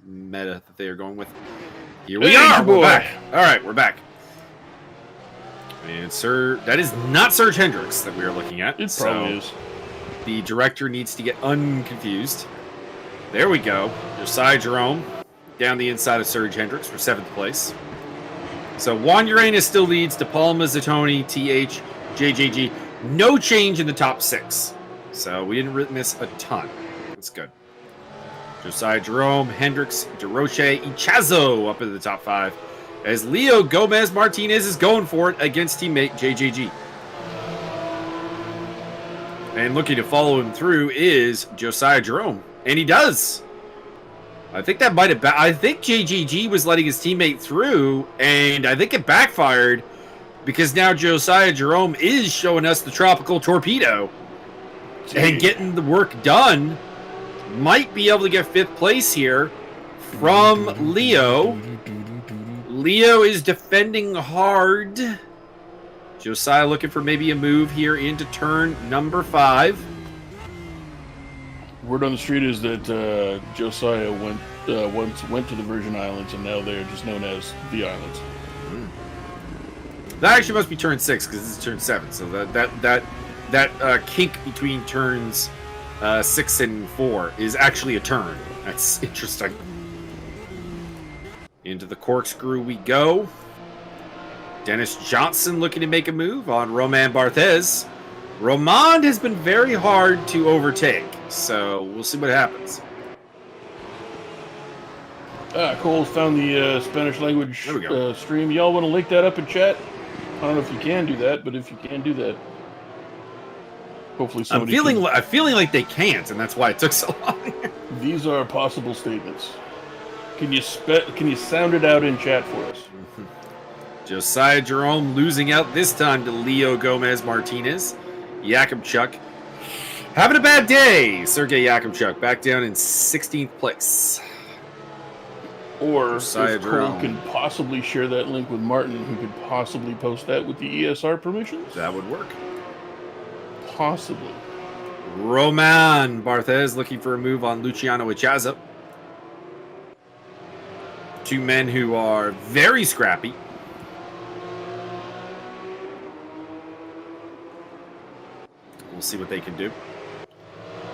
meta that they are going with. Here we are. We're back. All right, we're back. And that is not Serge Hendricks that we are looking at. It probably is. The director needs to get unconfused. There we go. Josiah Jerome down the inside of Serge Hendricks for 7th place. So Juan Urena still leads. De Palma, Zatoni, TH, JJG. No change in the top 6. So we didn't miss a ton. That's good. Josiah Jerome, Hendricks, DeRoche, Ichazo up into the top 5. As Leo Gomez Martinez is going for it against teammate JJG. And looking to follow him through is Josiah Jerome. And he does. I think that might have I think JGG was letting his teammate through, and I think it backfired because now Josiah Jerome is showing us the tropical torpedo and getting the work done. Might be able to get 5th place here from Leo. Leo is defending hard. Josiah looking for maybe a move here into turn number 5. Word on the street is that Josiah once went to the Virgin Islands, and now they're just known as the Islands. That actually must be turn 6 because this is turn 7. So that kink between turns 6 and 4 is actually a turn. That's interesting. Into the corkscrew we go. Dennis Johnson looking to make a move on Roman Barthez. Roman has been very hard to overtake, so we'll see what happens. Cole found the Spanish language stream. Y'all want to link that up in chat? I don't know if you can do that, but if you can do that, hopefully somebody. I'm feeling like they can't, and that's why it took so long. These are possible statements. Can you sound it out in chat for us? Josiah Jerome losing out this time to Leo Gomez Martinez. Yakubchuk having a bad day. Sergey Yakubchuk back down in 16th place. Or Josiah if Cole Jerome can possibly share that link with Martin, who could possibly post that with the ESR permissions? That would work. Possibly. Roman Barthez looking for a move on Luciano Ichaza. Two men who are very scrappy. We'll see what they can do.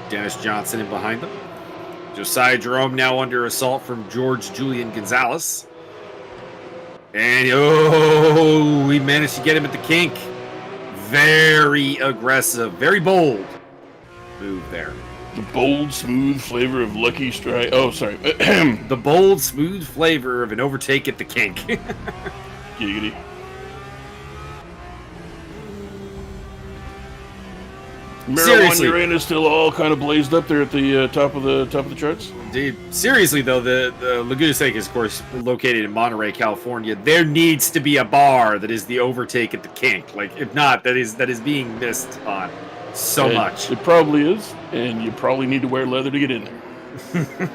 Dennis Johnson in behind them. Josiah Jerome now under assault from George Julian Gonzalez. And, we managed to get him at the kink. Very aggressive, very bold move there. The bold, smooth flavor of Lucky Strike. Oh, sorry. The bold, smooth flavor of an overtake at the kink. Giggity. Marijuana Uranus still all kind of blazed up there at the top of the charts. Indeed. Seriously though, the Laguna Seca is of course located in Monterey, California. There needs to be a bar that is the overtake at the kink. Like if not, that is being missed on so much. It probably is, and you probably need to wear leather to get in there.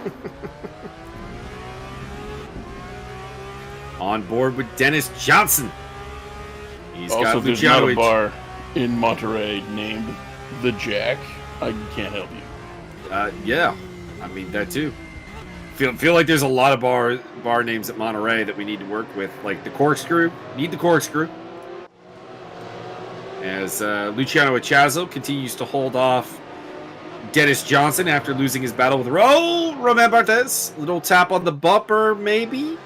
On board with Dennis Johnson. He's also, got there's not a bar in Monterey named The Jack. I can't help you. Yeah, I mean that too. Feel like there's a lot of bar names at Monterey that we need to work with, like the Corkscrew. Need the Corkscrew. As Luciano Ichazo continues to hold off Dennis Johnson after losing his battle with Roman Barthez. Little tap on the bumper, maybe.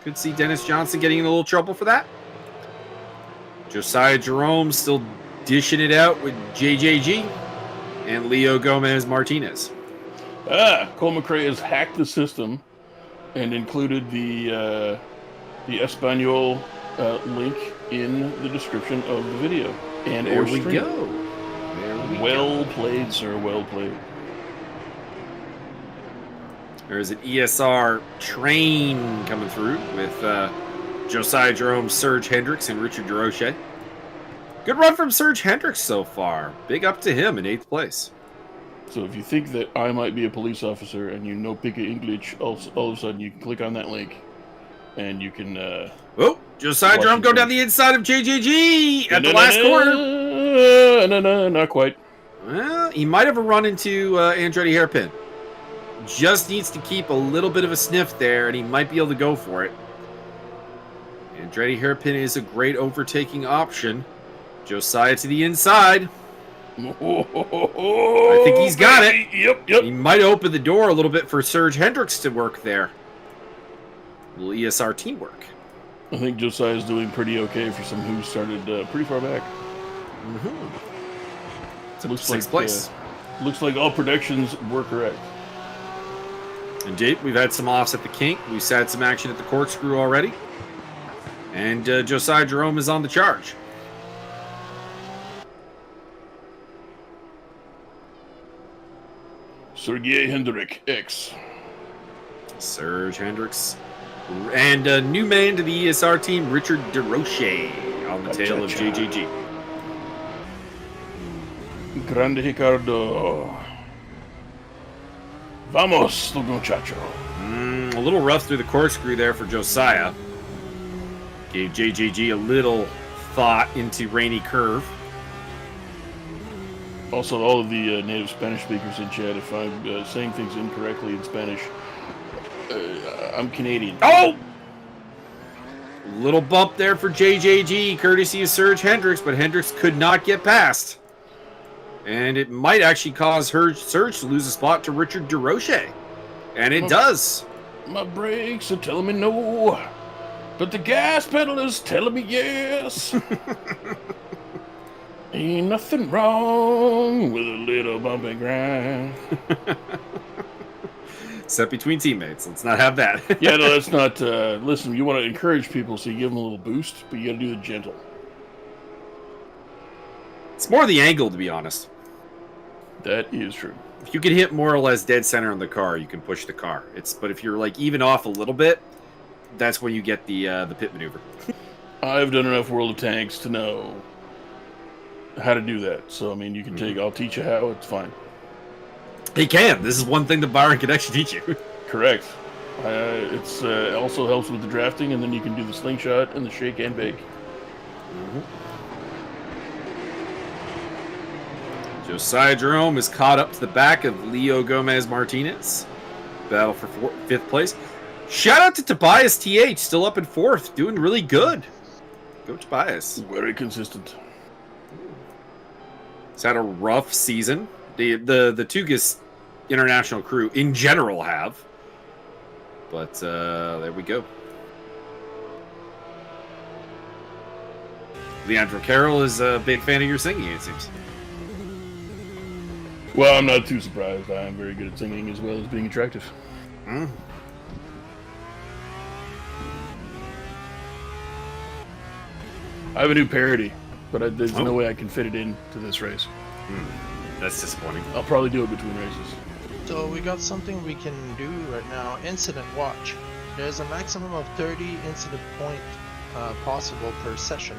Could see Dennis Johnson getting in a little trouble for that. Josiah Jerome still dishing it out with JJG and Leo Gomez Martinez. Cole McRae has hacked the system and included the Espanol link in the description of the video. And there we go. Well played, sir. Well played. There's an ESR train coming through with Josiah Jerome, Serge Hendricks, and Richard DeRoche. Good run from Serge Hendricks so far. Big up to him in 8th place. So if you think that I might be a police officer and you know Pica English, all of a sudden you can click on that link and you can... Josiah Jerome go down the inside of JJG at the last corner. No, not quite. Well, he might have a run into Andretti Hairpin. Just needs to keep a little bit of a sniff there, and he might be able to go for it. Andretti Hairpin is a great overtaking option. Josiah to the inside. I think he's got it. Yep. He might open the door a little bit for Serge Hendricks to work there. A little ESR teamwork. I think Josiah's doing pretty okay for someone who started pretty far back. So looks 6th place. Looks like all predictions were correct. Indeed, we've had some offs at the kink. We've had some action at the corkscrew already. And Josiah Jerome is on the charge. Sergei Hendrick, X. Serge Hendricks. And a new man to the ESR team, Richard DeRoche, on the tail of JJG. Grande Ricardo. Vamos, muchacho. A little rough through the corkscrew there for Josiah. Gave JJG a little thought into Rainy Curve. Also, all of the native Spanish speakers in chat, if I'm saying things incorrectly in Spanish, I'm Canadian. Oh! Little bump there for JJG, courtesy of Serge Hendricks, but Hendricks could not get past. And it might actually cause Serge to lose a spot to Richard DeRoche. And it does. My brakes are telling me no, but the gas pedal is telling me yes. Ain't nothing wrong with a little bump and grind. Set between teammates. Let's not have that. Yeah, no, that's not... listen, you want to encourage people, so you give them a little boost, but you got to do it gentle. It's more the angle, to be honest. That is true. If you can hit more or less dead center on the car, you can push the car. But if you're like even off a little bit, that's when you get the pit maneuver. I've done enough World of Tanks to know how to do that. So, I mean, you can take... I'll teach you how. It's fine. He can. This is one thing that Byron can actually teach you. Correct. It's also helps with the drafting, and then you can do the slingshot and the shake and bake. Josiah Jerome is caught up to the back of Leo Gomez Martinez. Battle for fifth place. Shout out to Tobias TH, still up in fourth, doing really good. Go Tobias. Very consistent. He's had a rough season. The Tugas international crew in general have. But there we go. Leandro Carroll is a big fan of your singing, it seems. Well, I'm not too surprised. I am very good at singing as well as being attractive. Mm. I have a new parody, but there's no way I can fit it into this race. That's disappointing. I'll probably do it between races. So we got something we can do right now. Incident watch. There's a maximum of 30 incident point possible per session.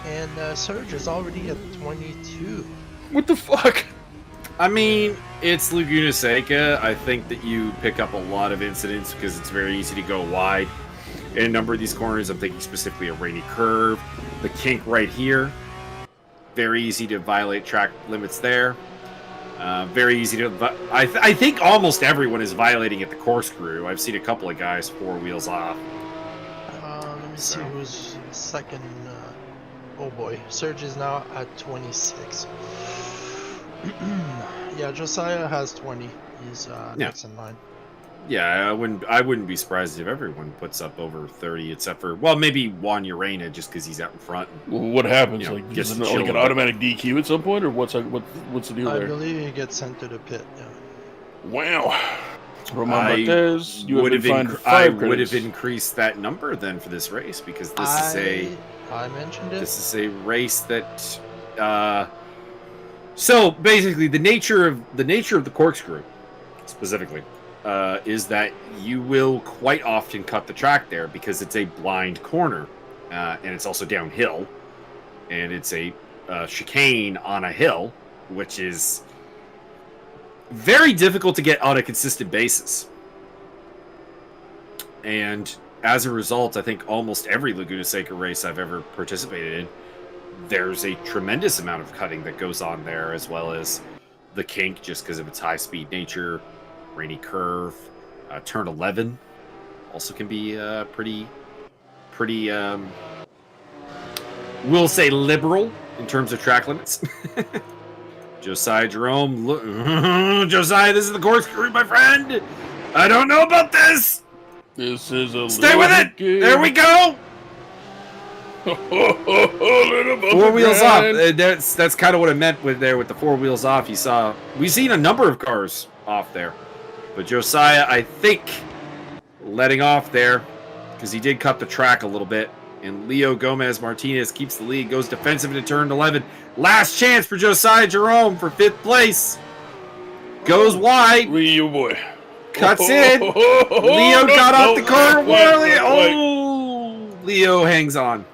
And Serge is already at 22. What the fuck? I mean, it's Laguna Seca. I think that you pick up a lot of incidents because it's very easy to go wide. In a number of these corners, I'm thinking specifically a Rainy Curve. The kink right here. Very easy to violate track limits there. Very easy to... I think almost everyone is violating at the corkscrew. I've seen a couple of guys 4 wheels off. Let me see who's second. Oh boy, Serge is now at 26. Yeah, Josiah has 20. He's next in line. Yeah, I wouldn't be surprised if everyone puts up over 30, except for, well, maybe Juan Urena just because he's out in front. Well, what happens? You know, like, is it like an automatic DQ at some point, or what's the deal there? I believe he gets sent to the pit. Yeah. Wow. Roman Barthez, you would have been fined I 5 would have credits. increased that number then for this race because this is I mentioned it. This is a race that. So basically, the nature of the corkscrew, specifically, is that you will quite often cut the track there because it's a blind corner, and it's also downhill, and it's a chicane on a hill, which is very difficult to get on a consistent basis. And as a result, I think almost every Laguna Seca race I've ever participated in, there's a tremendous amount of cutting that goes on there, as well as the kink, just because of its high-speed nature, Rainy Curve, turn 11 also can be pretty, we'll say liberal in terms of track limits. Josiah Jerome, Josiah, this is the corkscrew, my friend. I don't know about this. This is a Stay with it. game. There we go. 4 wheels off. That's kind of what I meant with the 4 wheels off. We've seen a number of cars off there, but Josiah, I think, letting off there because he did cut the track a little bit. And Leo Gomez Martinez keeps the lead, goes defensive into turn 11. Last chance for Josiah Jerome for 5th place. Goes wide. Leo boy. Cuts in. Leo got off the corner. Leo hangs on.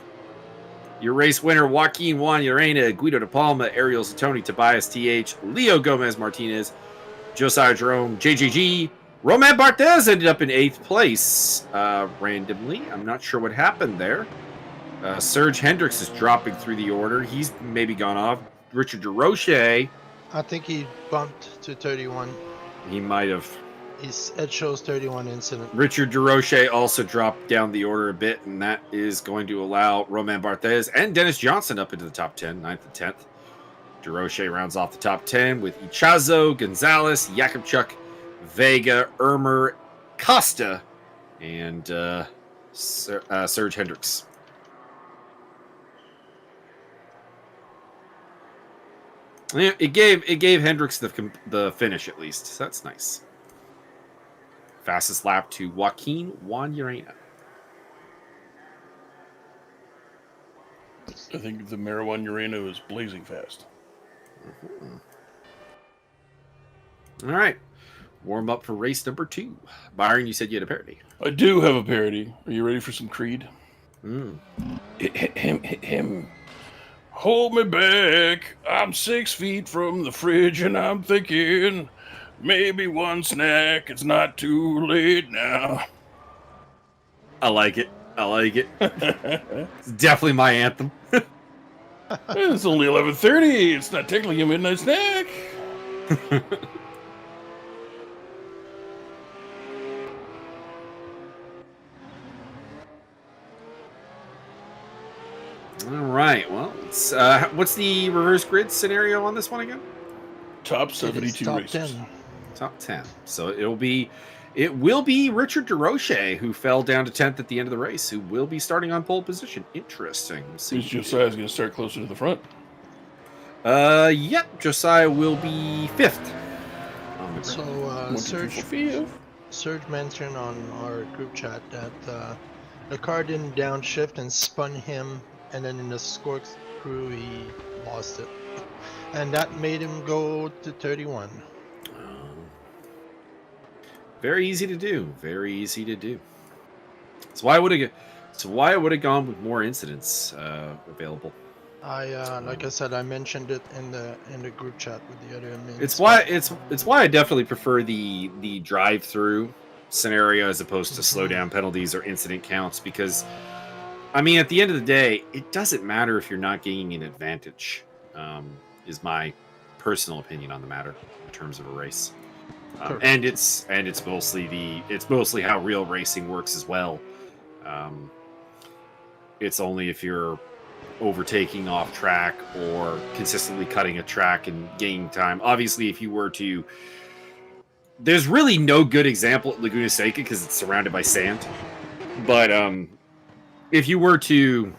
Your race winner, Joaquin Juan Urena, Guido De Palma, Ariel Zatoni, Tobias TH, Leo Gomez Martinez, Josiah Jerome, JJG, Roman Barthez ended up in 8th place randomly. I'm not sure what happened there. Serge Hendricks is dropping through the order. He's maybe gone off. Richard DeRoche, I think he bumped to 31. he might have. It shows 31 incident. Richard DeRoche also dropped down the order a bit, and that is going to allow Romain Barthez and Dennis Johnson up into the top 10, 9th and 10th. DeRoche rounds off the top 10 with Ichazo, Gonzalez, Jakubchuk, Vega, Ermer, Costa, and Serge Hendricks. Yeah, it gave Hendricks the finish at least. So that's nice. Fastest lap to Joaquin Juan Urena. I think the Marijuana Urano is blazing fast. All right. Warm up for race number 2. Byron, you said you had a parody. I do have a parody. Are you ready for some Creed? Him. Hold me back. I'm 6 feet from the fridge and I'm thinking maybe one snack. It's not too late now. I like it. It's definitely my anthem. It's only 11:30. It's not technically a midnight snack. All right. Well, what's the reverse grid scenario on this one again? Top 72 top races. 10. Top 10. So it will be Richard DeRoche who fell down to 10th at the end of the race, who will be starting on pole position. Interesting. Is Josiah's going to start closer to the front? Yep. Josiah will be 5th. So Serge mentioned on our group chat that the car didn't downshift and spun him, and then in the corkscrew he lost it, and that made him go to 31. Very easy to do. Very easy to do. That's why I would have gone with more incidents available. Like I said, I mentioned it in the group chat with the other admins. It's why I definitely prefer the drive-through scenario as opposed to slow down penalties or incident counts, because I mean, at the end of the day, it doesn't matter if you're not gaining an advantage. Is my personal opinion on the matter in terms of a race. And it's mostly how real racing works as well. It's only if you're overtaking off track or consistently cutting a track and gaining time. Obviously, if you were to, there's really no good example at Laguna Seca because it's surrounded by sand. But if you were to,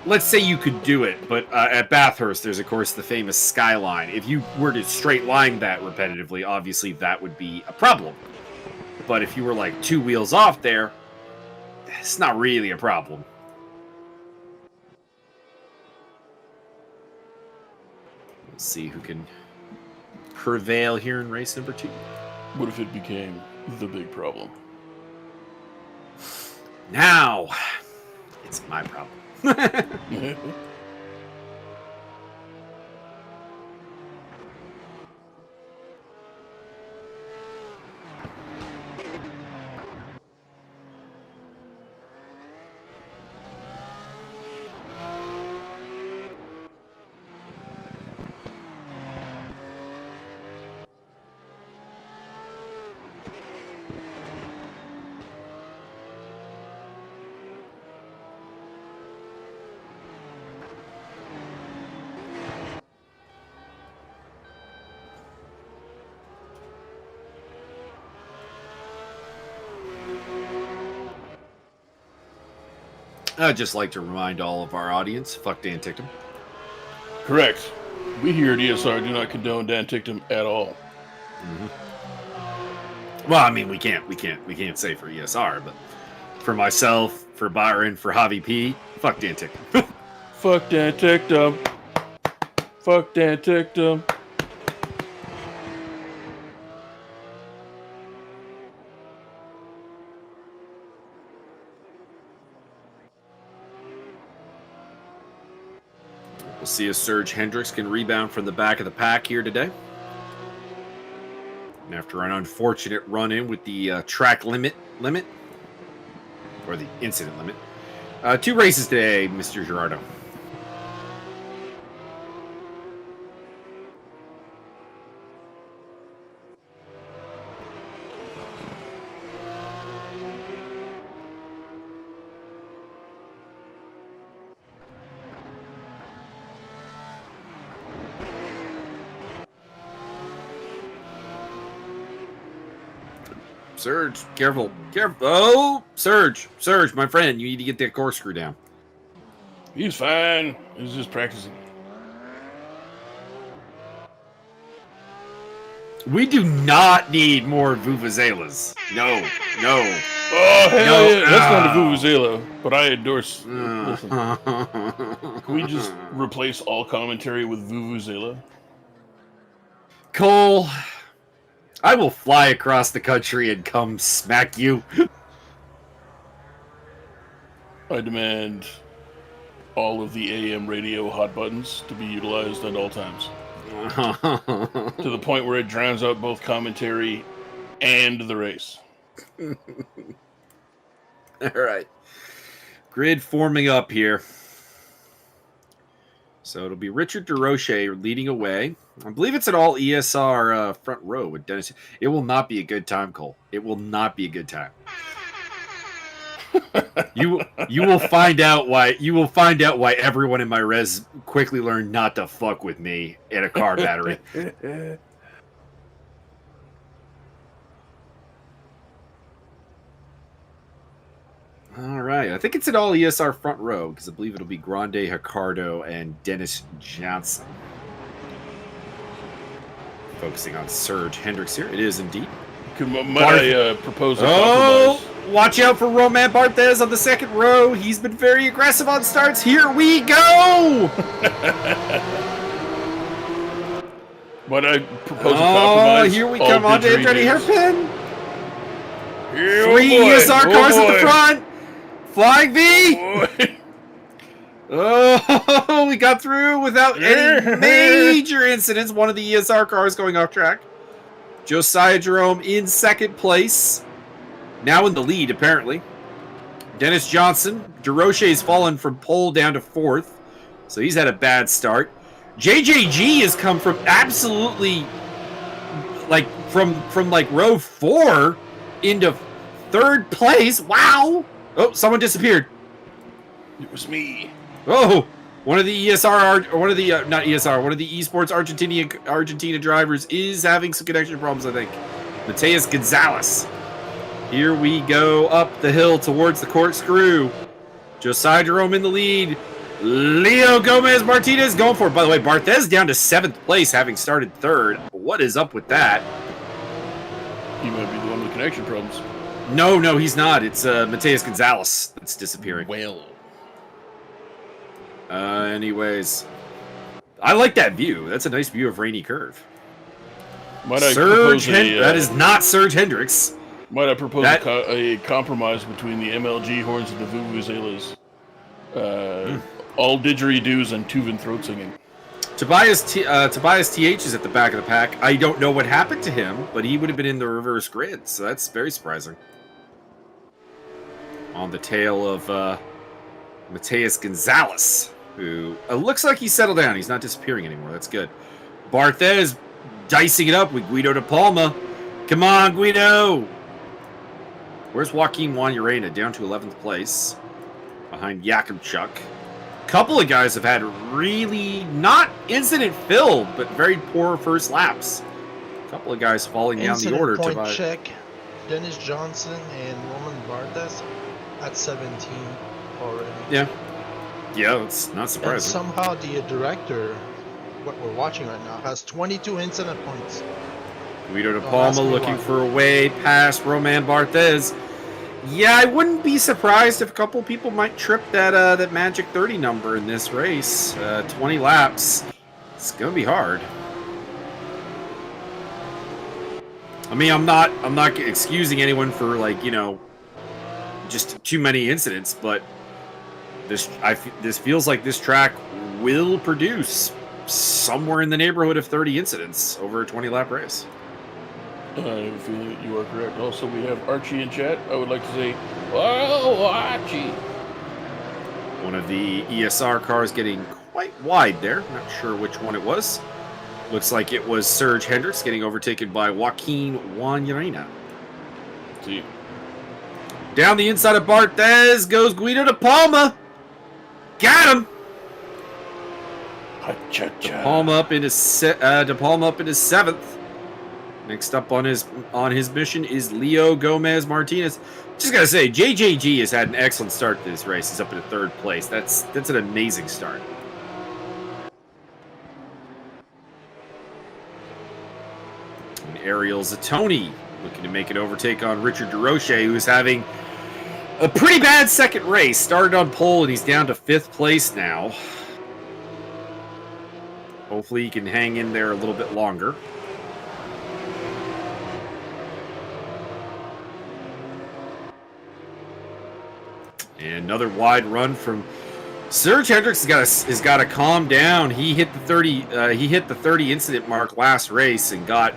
let's say you could do it, but at Bathurst, there's of course the famous skyline. If you were to straight line that repetitively, obviously that would be a problem. But if you were like 2 wheels off there, it's not really a problem. Let's see who can prevail here in race number 2. What if it became the big problem? Now, it's my problem. I'd just like to remind all of our audience, fuck Dan Tictum. Correct. We here at ESR do not condone Dan Tictum at all. Mm-hmm. Well, I mean, we can't say for ESR, but for myself, for Byron, for Javi P, fuck Dan Tictum. Fuck Dan Tictum. Fuck Dan Tictum. We'll see if Serge Hendricks can rebound from the back of the pack here today. And after an unfortunate run-in with the track limit, or or the incident limit. 2 races today, Mr. Gerardo. Surge, careful, careful. Oh, Surge, my friend, you need to get that corkscrew down. He's fine. He's just practicing. We do not need more vuvuzelas. No. Oh, hell yeah. That's not a vuvuzela, but I endorse. Listen, can we just replace all commentary with vuvuzela? Cole, I will fly across the country and come smack you. I demand all of the AM radio hot buttons to be utilized at all times. To the point where it drowns out both commentary and the race. All right. Grid forming up here. So it'll be Richard DeRoche leading away. I believe it's an all ESR front row with Dennis. It will not be a good time, Cole. It will not be a good time. You will find out why. You will find out why everyone in my res quickly learned not to fuck with me in a car battery. All right, I think it's an all ESR front row because I believe it'll be Grande Ricardo and Dennis Johnson. Focusing on Serge Hendricks here. It is indeed. Might I propose a compromise? Watch out for Roman Barthez on the second row. He's been very aggressive on starts. Here we go! Might I propose a compromise? Here we come on to Andretti Hairpin. Here, 3 ESR cars at the front. Flying V. Oh, we got through without any major incidents. One of the ESR cars going off track. Josiah Jerome in second place. Now in the lead, apparently. Dennis Johnson. DeRoche's fallen from pole down to 4th. So he's had a bad start. JJG has come from absolutely, like, from like row 4 into 3rd place. Wow. Oh, someone disappeared. It was me. Oh, one of the ESR, or one of the, not ESR, one of the esports Argentina drivers is having some connection problems, I think. Mateus Gonzalez. Here we go up the hill towards the corkscrew. Josiah Jerome in the lead. Leo Gomez Martinez going for it. By the way, Barthez down to 7th place, having started 3rd. What is up with that? He might be the one with connection problems. No, he's not. It's Mateus Gonzalez that's disappearing. Well. Anyways. I like that view. That's a nice view of Rainy Curve. Might I propose that is not Serge Hendricks. Might I propose a compromise between the MLG horns and the vuvuzelas? All didgeridoos and Tuvan throat singing. Tobias TH is at the back of the pack. I don't know what happened to him, but he would have been in the reverse grid, so that's very surprising. On the tail of Mateus Gonzalez, who looks like he's settled down. He's not disappearing anymore. That's good. Barthez dicing it up with Guido de Palma. Come on, Guido! Where's Joaquin Juan Urena? Down to 11th place. Behind Yakubchuk. Couple of guys have had really not incident-filled, but very poor first laps. Couple of guys falling down the order. Point check. Dennis Johnson and Roman Barthez at 17 already. Yeah, that's not surprising. And somehow the director, what we're watching right now, has 22 incident points. Guido de Palma looking for a way past Roman Barthez. Yeah, I wouldn't be surprised if a couple people might trip that magic 30 number in this race. 20 laps. It's gonna be hard. I mean, I'm not excusing anyone for, like, you know, just too many incidents, but this feels like this track will produce somewhere in the neighborhood of 30 incidents over a 20-lap race. I have a feeling that you are correct. Also, we have Archie in chat. I would like to say Oh, Archie. One of the ESR cars getting quite wide there. Not sure which one it was. Looks like it was Serge Hendricks getting overtaken by Joaquin Juanarena. See. Down the inside of Barthez goes Guido De Palma. Got him. De Palma up in his seventh. Next up on his mission is Leo Gomez Martinez. Just gotta say, JJG has had an excellent start to this race. He's up in third place. That's an amazing start. And Ariel Zatoni looking to make an overtake on Richard DeRoche, who is having a pretty bad second race. Started on pole and he's down to 5th place now. Hopefully he can hang in there a little bit longer. And another wide run from Serge Hendricks has got to calm down. He hit the 30 incident mark last race and got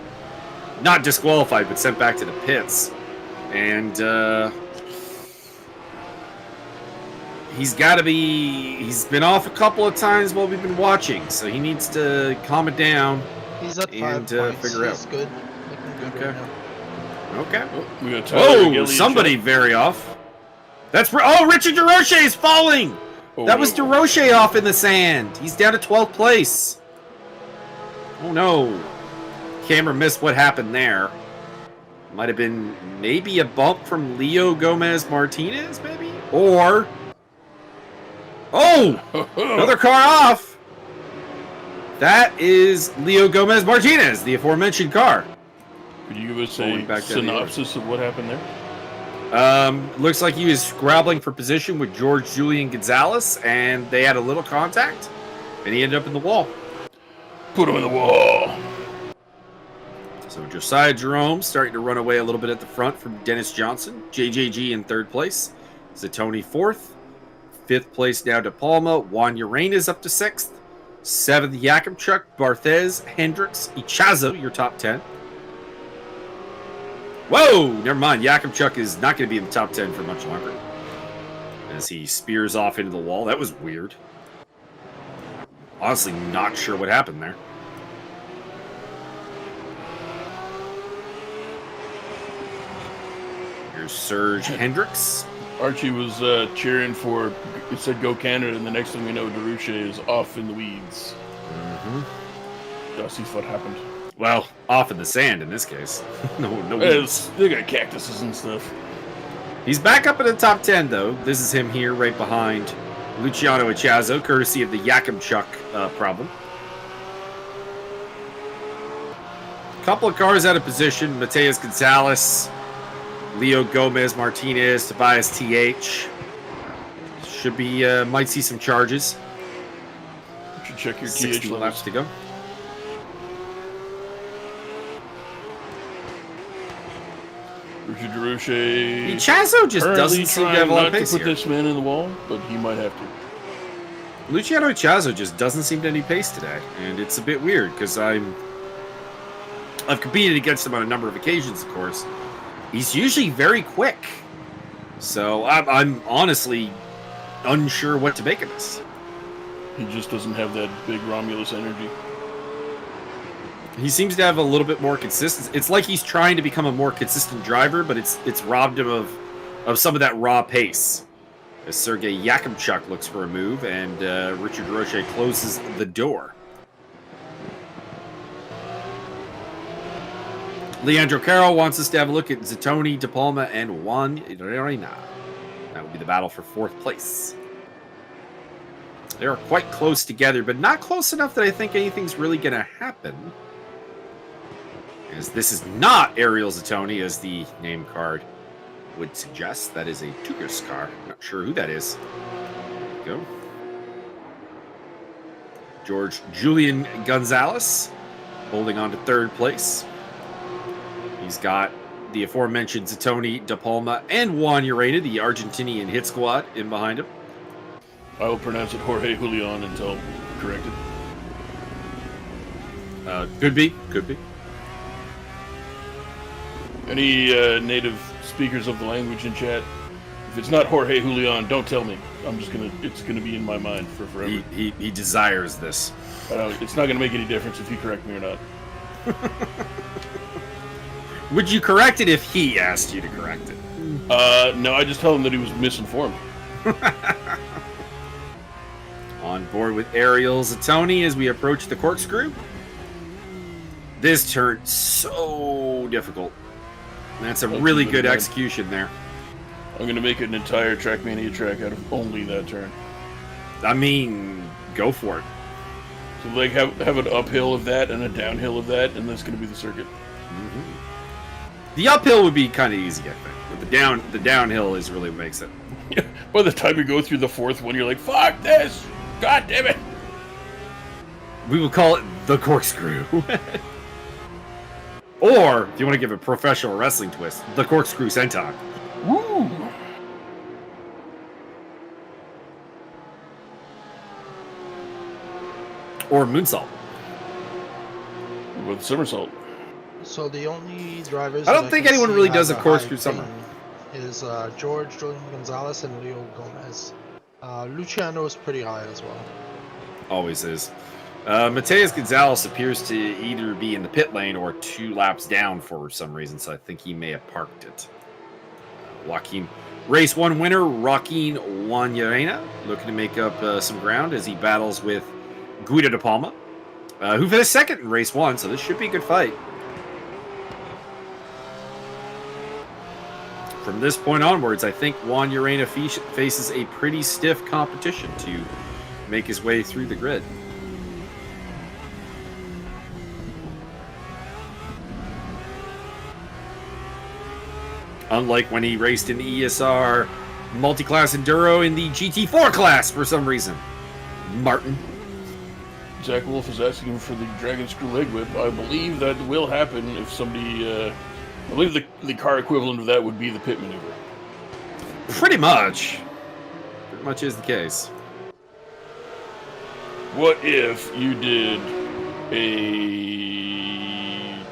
not disqualified but sent back to the pits. And he's been off a couple of times while we've been watching, so he needs to calm it down. He's at 5 points. Figure He's out. good. Looking good right now. Okay. We got Somebody very off. Richard DeRoche is falling. That was DeRoche off in the sand. He's down to 12th place. Oh no. Camera missed what happened there. Might have been maybe a bump from Leo Gomez Martinez, maybe? Or... another car off. That is Leo Gomez Martinez, the aforementioned car. Could you give us a synopsis of what happened there? Looks like he was scrabbling for position with George Julian Gonzalez, and they had a little contact, and he ended up in the wall. Put him in the wall. So Josiah Jerome starting to run away a little bit at the front from Dennis Johnson. JJG in 3rd place. Zatoni 4th. 5th place now De Palma. Juan Urena's up to 6th. 7th Yakubchuk, Barthez, Hendricks, Ichazo, your top 10. Whoa! Never mind. Yakubchuk is not going to be in the top 10 for much longer. As he spears off into the wall. That was weird. Honestly, not sure what happened there. Here's Serge Hendricks. Archie was cheering for, it said go Canada, and the next thing we know, DeRoche is off in the weeds. Mm-hmm. Dusty's what happened. Well, off in the sand in this case. no weeds. They got cactuses and stuff. He's back up in the top 10, though. This is him here right behind Luciano Ichazo, courtesy of the Yakubchuk problem. Couple of cars out of position. Mateus Gonzalez, Leo Gomez Martinez, Tobias TH. Should be, might see some charges. You should check your 60 TH laps levels. to go. Richard DeRoche. Ichazo just doesn't seem to have a lot of pace to put here. this man in the wall, but he might have to. Luciano Ichazo just doesn't seem to have any pace today, and it's a bit weird because I've competed against him on a number of occasions, of course. He's usually very quick, so I'm honestly unsure what to make of this. He just doesn't have that big Romulus energy. He seems to have a little bit more consistency. It's like he's trying to become a more consistent driver, but it's robbed him of some of that raw pace. As Sergei Yakubchuk looks for a move, and Richard DeRoche closes the door. Leandro Caro wants us to have a look at Zatoni, De Palma, and Juan Ureña. That would be the battle for 4th place. They are quite close together, but not close enough that I think anything's really going to happen. As this is not Ariel Zatoni, as the name card would suggest. That is a Tugas car. Not sure who that is. There we go. George Julian Gonzalez holding on to 3rd place. He's got the aforementioned Zatoni, De Palma, and Juan Ureña, the Argentinian hit squad, in behind him. I will pronounce it Jorge Julian until corrected. Could be. Could be. Any native speakers of the language in chat, If it's not Jorge Julian, don't tell me. It's gonna be in my mind for forever. He desires this. It's not gonna make any difference if you correct me or not. Would you correct it if he asked you to correct it? No, I just tell him that he was misinformed. On board with Ariel Zatoni as we approach the corkscrew. This turn so difficult. That's a really good execution there. I'm gonna make an entire Trackmania track out of only that turn. I mean, go for it. So like have an uphill of that and a downhill of that, and that's gonna be the circuit. Mm-hmm. The uphill would be kind of easy, I think. But the downhill is really what makes it. Yeah. By the time you go through the fourth one, you're like, "Fuck this! God damn it!" We will call it the corkscrew. Or, if you want to give a professional wrestling twist, the corkscrew senton. Woo! Or moonsault. With somersault. So the only drivers I don't think anyone really does a corkscrew summer. Is George, Julian Gonzalez, and Leo Gomez. Luciano is pretty high as well. Always is. Mateus Gonzalez appears to either be in the pit lane or 2 laps down for some reason, so I think he may have parked it. Joaquin, race 1 winner, Joaquin Juan looking to make up some ground as he battles with Guido de Palma, who finished second in race 1, so this should be a good fight. From this point onwards, I think Juan Urena faces a pretty stiff competition to make his way through the grid. Unlike when he raced in the ESR multi-class Enduro in the GT4 class for some reason. Martin. Zach Wolf is asking for the Dragon Screw Leg Whip. I believe that will happen if somebody... I believe the car equivalent of that would be the pit maneuver. Pretty much. Pretty much is the case. What if you did a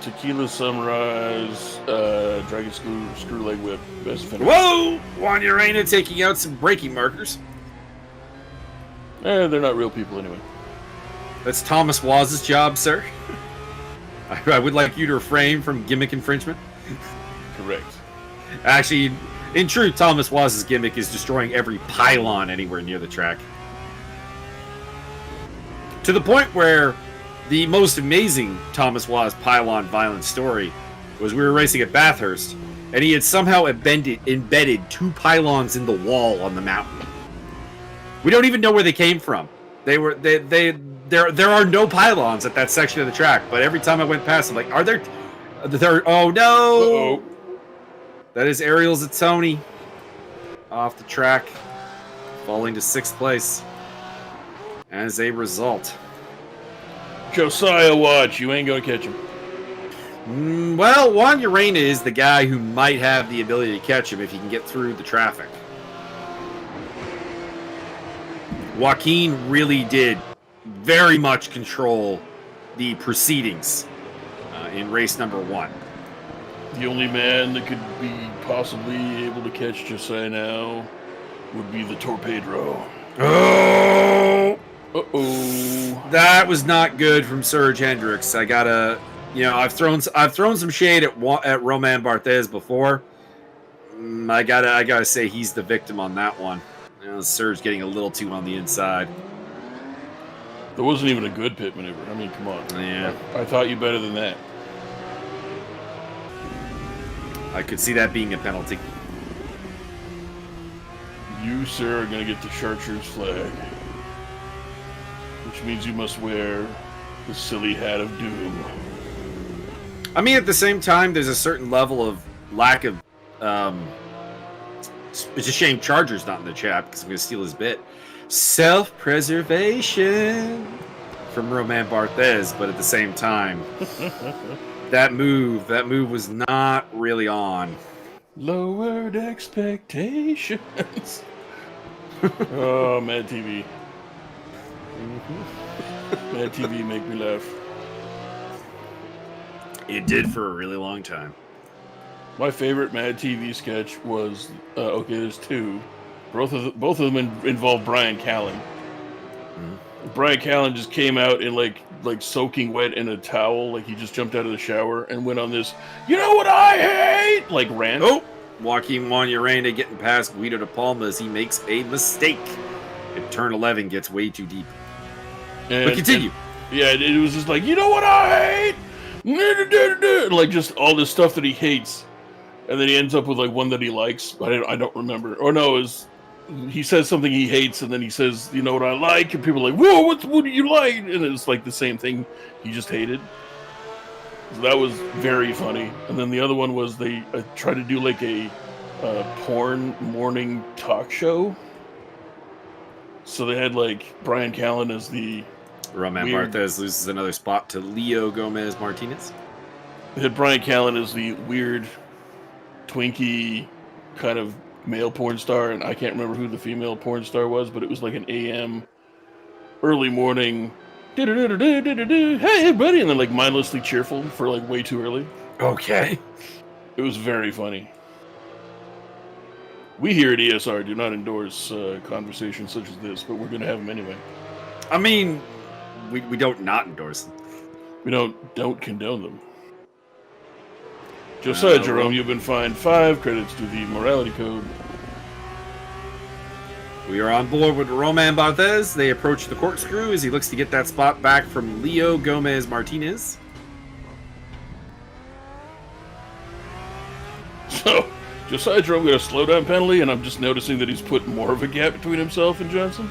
Tequila Sunrise Dragon Screw Leg Whip as a finish? Whoa! Juan Urena taking out some braking markers. They're not real people anyway. That's Thomas Waz's job, sir. I would like you to refrain from gimmick infringement. Correct. Actually, in truth, Thomas Waz's gimmick is destroying every pylon anywhere near the track. To the point where the most amazing Thomas Waz pylon violence story was we were racing at Bathurst, and he had somehow embedded 2 pylons in the wall on the mountain. We don't even know where they came from. There are no pylons at that section of the track, but every time I went past, I'm like, are there? Oh no! Uh-oh. That is Ariel Zatoni off the track, falling to 6th place. As a result, Josiah Watch, you ain't gonna catch him. Well, Juan Urena is the guy who might have the ability to catch him if he can get through the traffic. Joaquin really did very much control the proceedings in race number 1. The only man that could be possibly able to catch Josiah now would be the Torpedo. Oh! Uh-oh. That was not good from Serge Hendricks. I gotta, I've thrown some shade at Roman Barthez before. I gotta say he's the victim on that one. Serge getting a little too on the inside. There wasn't even a good pit maneuver. I mean, come on. Yeah. I thought you better than that. I could see that being a penalty. You, sir, are going to get the Chartreuse flag. Which means you must wear the silly hat of doom. I mean, at the same time, there's a certain level of lack of... it's a shame Charger's not in the chat, because I'm going to steal his bit. Self-preservation from Roman Barthez, but at the same time... That move was not really on. Lowered expectations. Oh, Mad TV. Mad TV make me laugh. It did for a really long time. My favorite Mad TV sketch was okay. There's two. Both of them involve Brian Callen. Brian Callen just came out in like soaking wet in a towel, like he just jumped out of the shower and went on this. You know what I hate? Like rant. Oh, Joaquin Juan Urena getting past Guido de Palma as he makes a mistake. And turn 11 gets way too deep. But continue. Yeah, it was just like, you know what I hate? Like just all this stuff that he hates. And then he ends up with like one that he likes. I don't remember. Or no, he says something he hates, and then he says, you know what I like? And people are like, whoa, what do you like? And it's like the same thing he just hated. So that was very funny. And then the other one was they tried to do like a porn morning talk show. So they had like Brian Callen as the Roman Barthez loses another spot to Leo Gomez Martinez. They had Brian Callen as the weird Twinkie kind of male porn star, and I can't remember who the female porn star was, but it was like an AM early morning hey everybody, and then like mindlessly cheerful for like way too early. Okay. It was very funny. We here at ESR do not endorse conversations such as this, but we're going to have them anyway. I mean, we don't not endorse them. We don't condone them. Josiah Jerome, you've been fined 5 credits to the morality code. We are on board with Roman Barthez. They approach the corkscrew as he looks to get that spot back from Leo Gomez Martinez. So, Josiah Jerome got a slowdown penalty, and I'm just noticing that he's put more of a gap between himself and Johnson.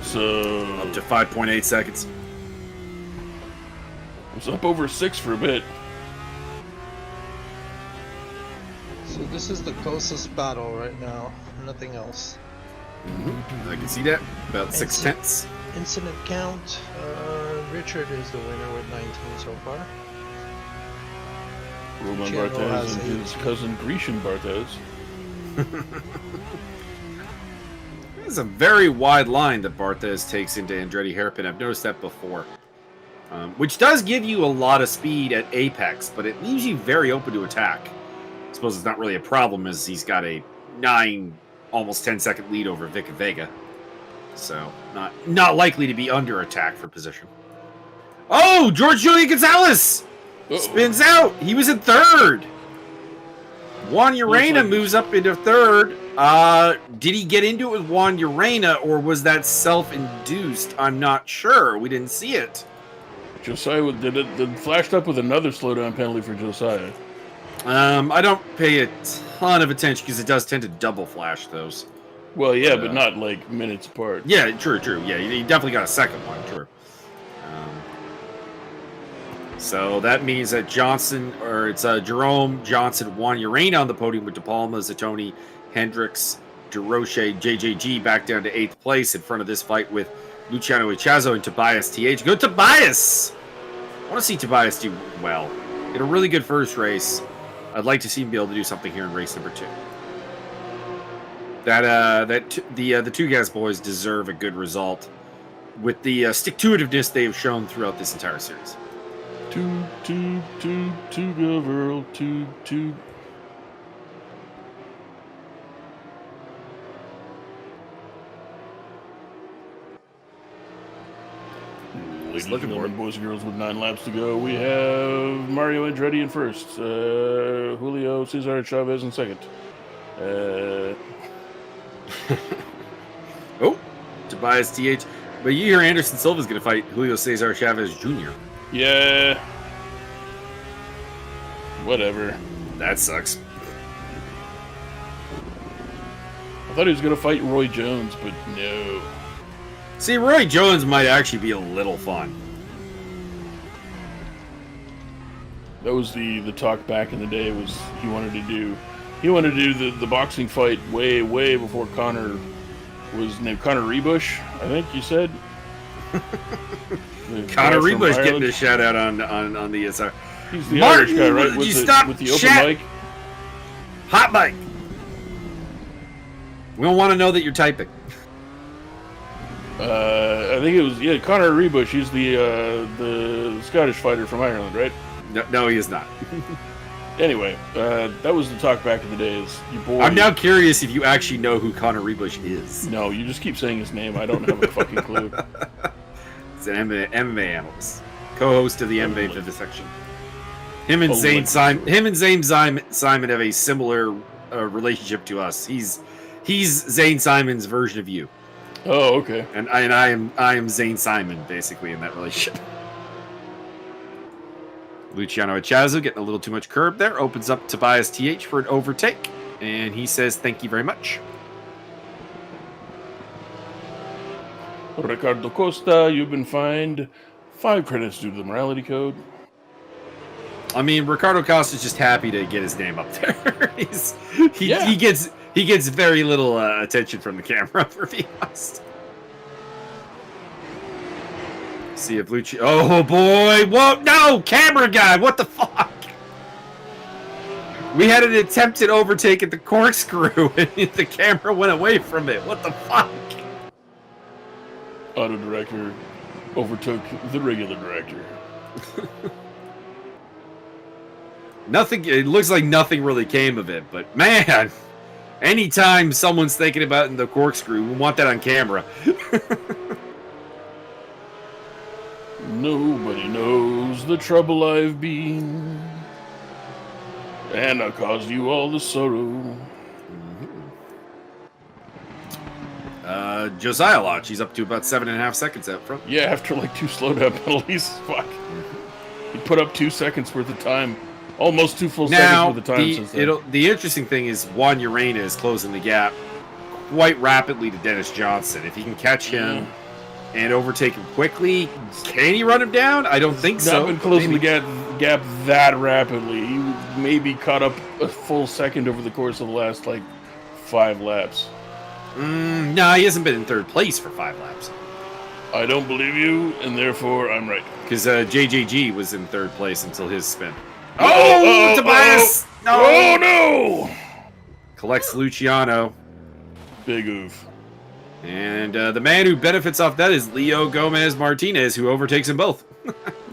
So Up to 5.8 seconds. It was up over 6 for a bit. So this is the closest battle right now. Nothing else. I can see that. About 6/10. Incident count. Richard is the winner with 19 so far. Roman Channel Barthez has and his 18. cousin Grecian Barthez. There's a very wide line that Barthez takes into Andretti hairpin. I've noticed that before. Which does give you a lot of speed at apex, but it leaves you very open to attack. I suppose it's not really a problem as he's got a 9, almost 10-second lead over Vic Vega. So, not likely to be under attack for position. Oh, George Julian Gonzalez spins out. He was in third. Juan Urena moves up into third. Did he get into it with Juan Urena, or was that self-induced? I'm not sure. We didn't see it. Josiah did flashed up with another slowdown penalty for Josiah. I don't pay a ton of attention because it does tend to double flash those. Well, yeah, but not like minutes apart. Yeah, true. Yeah, you definitely got a second one, true. So that means that it's Jerome, Johnson, Juan Urena on the podium with De Palma, Zatoni, Hendricks, DeRoche, JJG back down to 8th place in front of this fight with Luciano Ichazo and Tobias TH. Go Tobias! I want to see Tobias do well. In a really good first race. I'd like to see him be able to do something here in race number 2. The Tugas boys deserve a good result with the stick-to-itiveness they've shown throughout this entire series. Tuga World, two. Ladies and gentlemen, boys and girls, with 9 laps to go, we have Mario Andretti in first, Julio Cesar Chavez in second. Tobias TH. But you hear Anderson Silva's going to fight Julio Cesar Chavez Jr. Yeah. Whatever. That sucks. I thought he was going to fight Roy Jones, but no. See, Roy Jones might actually be a little fun. That was the talk back in the day. Was he wanted to do the boxing fight way before Connor was named Connor Rebush, I think you said. Connor Rebush getting a shout out on the ESR. He's the Irish guy, right? With the open mic. Hot mic. We don't want to know that you're typing. I think it was Connor Rebush. He's the Scottish fighter from Ireland, right? No, he is not. Anyway, that was the talk back in the days. Your boy. I'm now curious if you actually know who Connor Rebush is. No, you just keep saying his name. I don't have a fucking clue. It's an MMA analyst, co-host of the MMA Vivisection. Him and Zane Simon have a similar relationship to us. He's Zane Simon's version of you. Oh, okay. And I am Zane Simon basically in that relationship. Luciano Echazo getting a little too much curb there. Opens up Tobias TH for an overtake. And he says, thank you very much. Ricardo Costa, you've been fined 5 credits due to the morality code. I mean, Ricardo Costa's just happy to get his name up there. He gets very little attention from the camera, for being honest. See if Lucci. Oh boy! Whoa! No, camera guy! What the fuck? We had an attempted overtake at the corkscrew, and the camera went away from it. What the fuck? Auto director overtook the regular director. Nothing. It looks like nothing really came of it, but man, anytime someone's thinking about in the corkscrew, we want that on camera. Nobody knows the trouble I've been, and I caused you all the sorrow. Josiah Lodge, he's up to about 7.5 seconds out front. Yeah, after like 2 slowdown penalties. Fuck. He put up 2 seconds worth of time. Almost 2 full seconds worth of time since then. The interesting thing is Juan Urena is closing the gap quite rapidly to Dennis Johnson. If he can catch him and overtake him quickly, can he run him down? I don't think so. Not been closing the gap that rapidly. He maybe caught up a full second over the course of the last, like, 5 laps. No, he hasn't been in 3rd place for 5 laps. I don't believe you, and therefore I'm right. Because JJG was in 3rd place until his spin. Oh, Tobias! No! Oh, no! Collects Luciano. Big oof. And the man who benefits off that is Leo Gomez Martinez, who overtakes them both.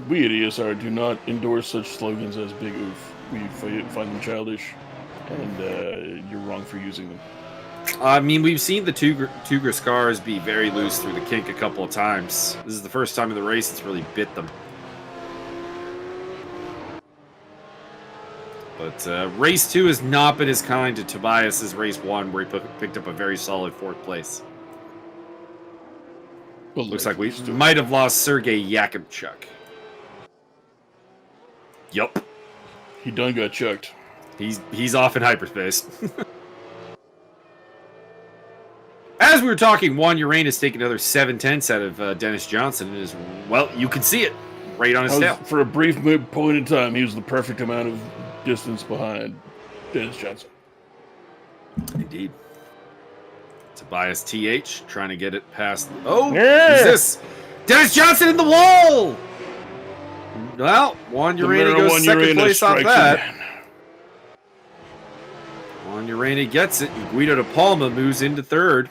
We at ESR do not endorse such slogans as big oof. We find them childish, and you're wrong for using them. I mean, we've seen the Tugas cars be very loose through the kink a couple of times. This is the first time in the race it's really bit them. But race 2 has not been as kind to Tobias as race 1, where he picked up a very solid 4th place. Well, looks like we might have lost Sergei Yakimchuk. Yup. He done got chucked. He's off in hyperspace. As we were talking, Juan Urena taking another 7/10 out of Dennis Johnson. And well, you can see it right on his tail. For a brief point in time, he was the perfect amount of distance behind Dennis Johnson. Indeed. Tobias TH trying to get it past. Oh, yeah. Who's this? Dennis Johnson in the wall! Well, Juan Urena goes 2nd place off that. Juan Urena gets it, and Guido De Palma moves into 3rd.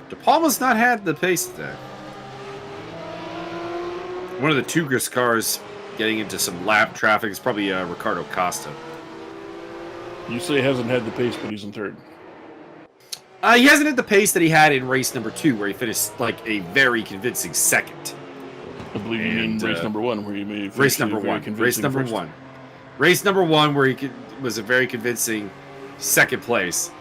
De Palma's not had the pace today. One of the Tugas cars getting into some lap traffic is probably Ricardo Costa. You say he hasn't had the pace, but he's in 3rd. He hasn't had the pace that he had in race number 2, where he finished like a very convincing 2nd. I believe you mean race number 1, where he made race number 1. Race number 1. Race number 1, where he was a very convincing 2nd place.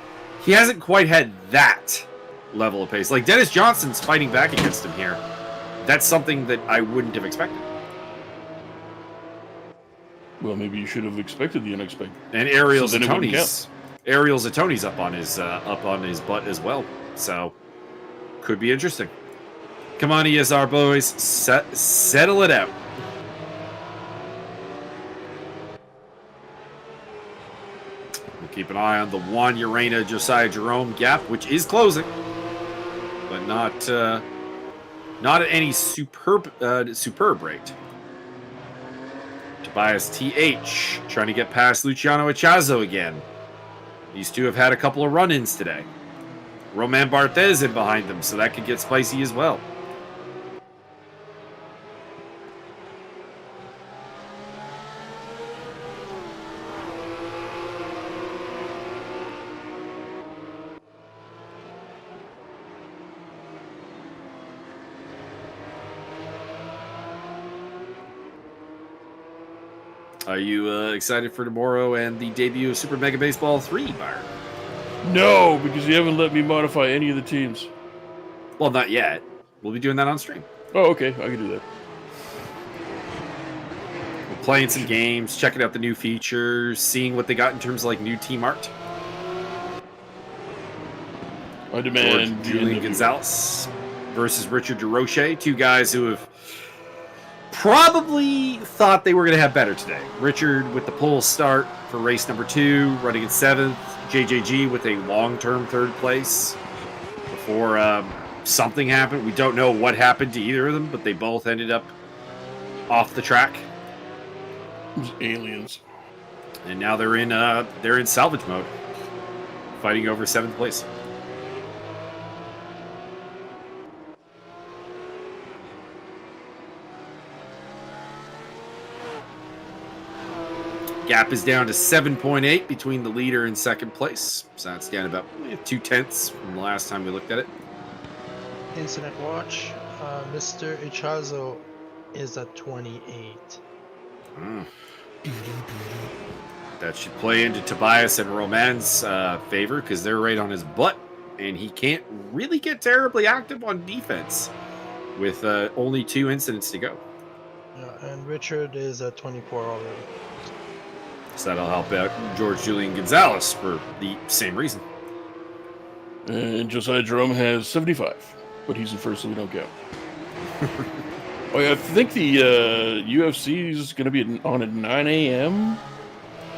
He hasn't quite had that level of pace. Like Dennis Johnson's fighting back against him here. That's something that I wouldn't have expected. Well, maybe you should have expected the unexpected. And Ariel Zatoni's up on his butt as well. So could be interesting. Come on, ESR boys, settle it out. We'll keep an eye on the Juan Urena Josiah Jerome gap, which is closing, but not at any superb rate. Tobias TH trying to get past Luciano Echazo again. These two have had a couple of run-ins today. Roman Barthez in behind them, so that could get spicy as well. Are you excited for tomorrow and the debut of Super Mega Baseball 3, Byron? No, because you haven't let me modify any of the teams. Well, not yet. We'll be doing that on stream. Oh, okay. I can do that. We're playing some games, checking out the new features, seeing what they got in terms of like new team art. I demand Julian Gonzalez versus Richard DeRoche, two guys who have probably thought they were going to have better today. Richard with the pole start for race number 2, running in 7th. JJG with a long-term 3rd place before something happened. We don't know what happened to either of them, but they both ended up off the track. Those aliens. And now they're in salvage mode, fighting over 7th place. Gap is down to 7.8 between the leader and 2nd place. So that's down about 0.2 from the last time we looked at it. Incident watch. Mr. Ichazo is at 28. That should play into Tobias and Roman's favor because they're right on his butt, and he can't really get terribly active on defense with only 2 incidents to go. Yeah, and Richard is at 24 already. So that'll help out George Julian Gonzalez for the same reason. And Josiah Jerome has 75, but he's in first, so we don't count. Oh yeah, I think the UFC is going to be on at 9 a.m.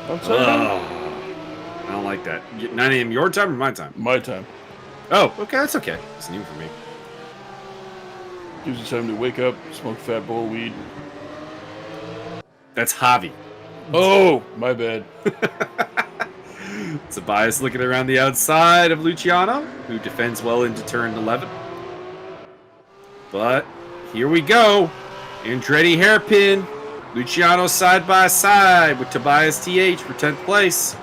on Saturday. I don't like that. 9 a.m. your time or my time? My time. Oh, okay, that's okay. It's new for me. Gives you time to wake up, smoke a fat bowl of weed. That's Javi. Oh, my bad. Tobias looking around the outside of Luciano, who defends well into turn 11. But here we go. Andretti hairpin. Luciano side by side with Tobias TH for 10th place.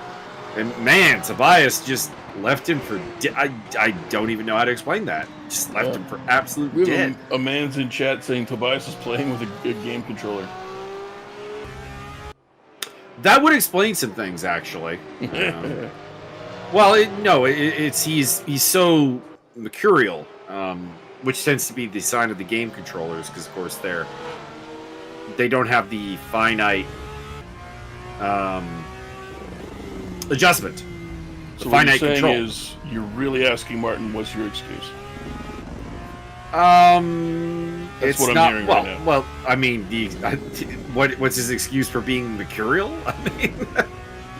And man, Tobias just left him for I don't even know how to explain that. Just left him for absolute We dead. have a man's in chat saying Tobias is playing with a game controller. That would explain some things, actually. Well, he's so mercurial, which tends to be the sign of the game controllers, because of course they don't have the finite adjustment. So finite what you're saying control is you're really asking Martin, what's your excuse? That's It's what I'm not, hearing well, right now. Well, I mean, what's his excuse for being mercurial? I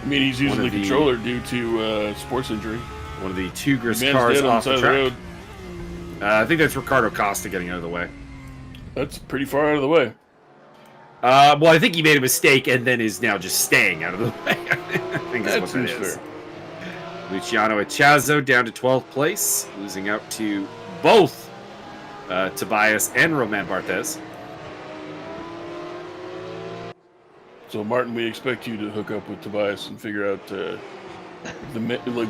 mean, he's using the controller due to sports injury. One of the Tugas Man's cars dead on off the the side track. of the road. I think that's Ricardo Costa getting out of the way. That's pretty far out of the way. Well, I think he made a mistake and then is now just staying out of the way. I think that's what that seems is. fair. Luciano Echazo down to 12th place, losing out to both Tobias and Roman Barthez. So, Martin, we expect you to hook up with Tobias and figure out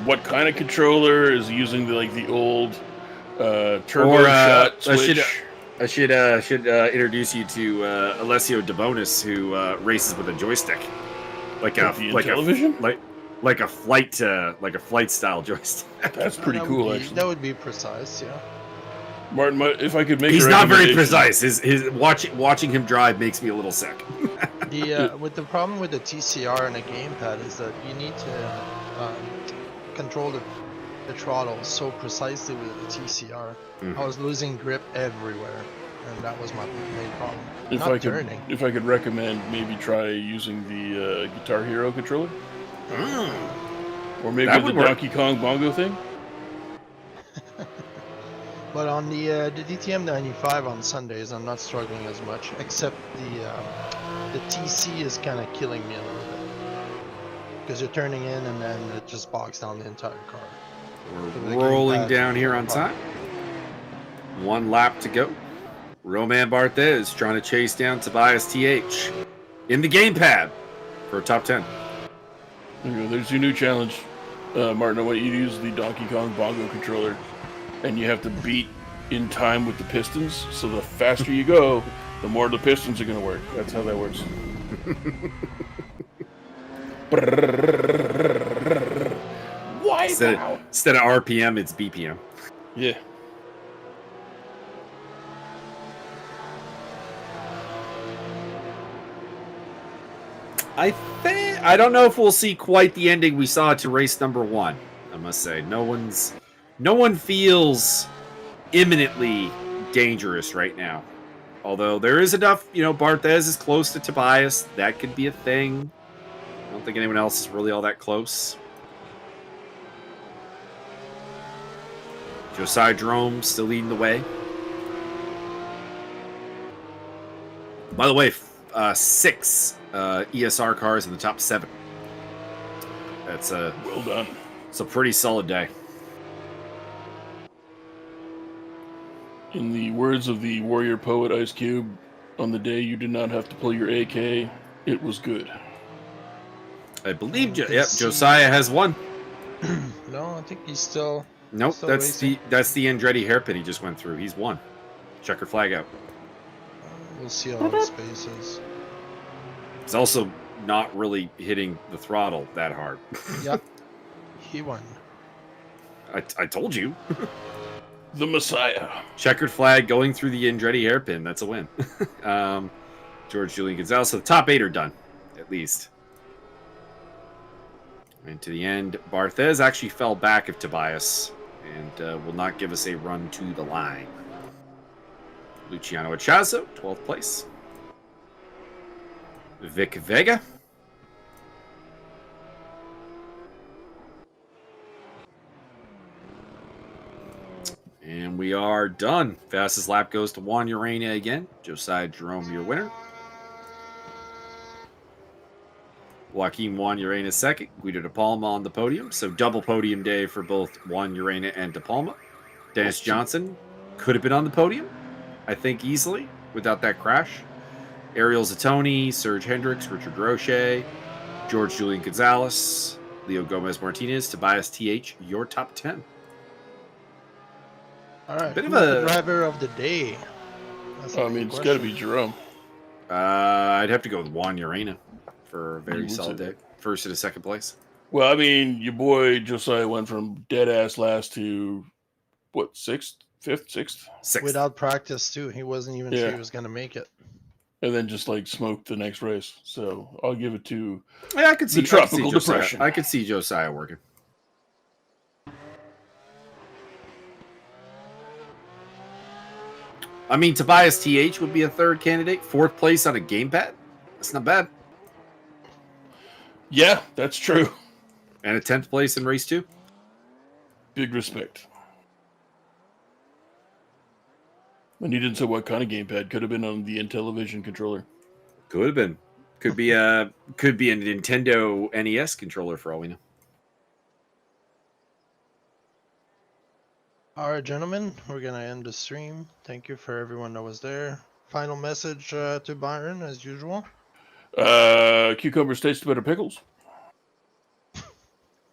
what kind of controller is using the old turbo shot switch. I should introduce you to Alessio DeBonis, who races with a joystick, like a television, like a flight style joystick. That's pretty cool, actually. That would be precise, yeah. Martin, if I could make he's not very precise. His watching him drive makes me a little sick. With the problem with the TCR and a gamepad is that you need to control the throttle so precisely with the TCR. I was losing grip everywhere, and that was my main problem. If I could recommend, maybe try using the Guitar Hero controller, or maybe the Donkey Kong bongo thing. But on the DTM 95 on Sundays, I'm not struggling as much, except the TC is kind of killing me a little bit. Because you're turning in and then it just bogs down the entire car. We're rolling down here on time. 1 lap to go. Roman Barthez trying to chase down Tobias TH in the gamepad for a top 10. There you go. There's your new challenge, Martin. I want you to use the Donkey Kong bongo controller. And you have to beat in time with the pistons. So the faster you go, the more the pistons are going to work. That's how that works. Why Instead of RPM, it's BPM. Yeah. I don't know if we'll see quite the ending we saw to race number 1. I must say, no one feels imminently dangerous right now. Although there is enough, Barthez is close to Tobias. That could be a thing. I don't think anyone else is really all that close. Josiah Drome still leading the way. By the way, 6 ESR cars in the top 7. That's well done. It's a pretty solid day. In the words of the warrior poet Ice Cube, on the day you did not have to pull your AK, it was good. I believe Josiah has won. No, I think he's still. Nope, still that's racing. the Andretti hairpin he just went through. He's won. Checker flag out. We'll see how his pace is. He's also not really hitting the throttle that hard. Yep, he won. I told you. The Messiah. Checkered flag going through the Andretti hairpin. That's a win. George Julian Gonzalez. So the top 8 are done, at least. And to the end, Barthez actually fell back of Tobias and will not give us a run to the line. Luciano Achazo, 12th place. Vic Vega. And we are done. Fastest lap goes to Juan Urena again. Josiah Jerome, your winner. Joaquim Juan Urena second. Guido De Palma on the podium. So double podium day for both Juan Urena and De Palma. Dennis Johnson could have been on the podium, I think, easily without that crash. Ariel Zatoni, Serge Hendricks, Richard Roche, George Julian Gonzalez, Leo Gomez Martinez, Tobias TH, your top 10. All right, Bit of who's the a- driver of the day? That's a I big mean, it's got to question. be Jerome. I'd have to go with Juan Urena for a very would solid say day. First to the second place. Well, I mean, your boy Josiah went from dead ass last to what, 6th, 5th, 6th, Sixth. Without practice too, he wasn't even sure Yeah. he was gonna make it. and then just like smoked the next race. So I'll give it to Yeah, I could see the tropical Josiah. depression. I could see Josiah working. I mean, Tobias TH would be a third candidate. 4th place on a gamepad. That's not bad. Yeah, that's true. And a 10th place in race 2. Big respect. And you didn't say what kind of gamepad. Could have been on the Intellivision controller. Could have been. Could be a Nintendo NES controller for all we know. All right, gentlemen, we're gonna end the stream. Thank you for everyone that was there. Final message to Byron, as usual. Cucumbers taste better pickles.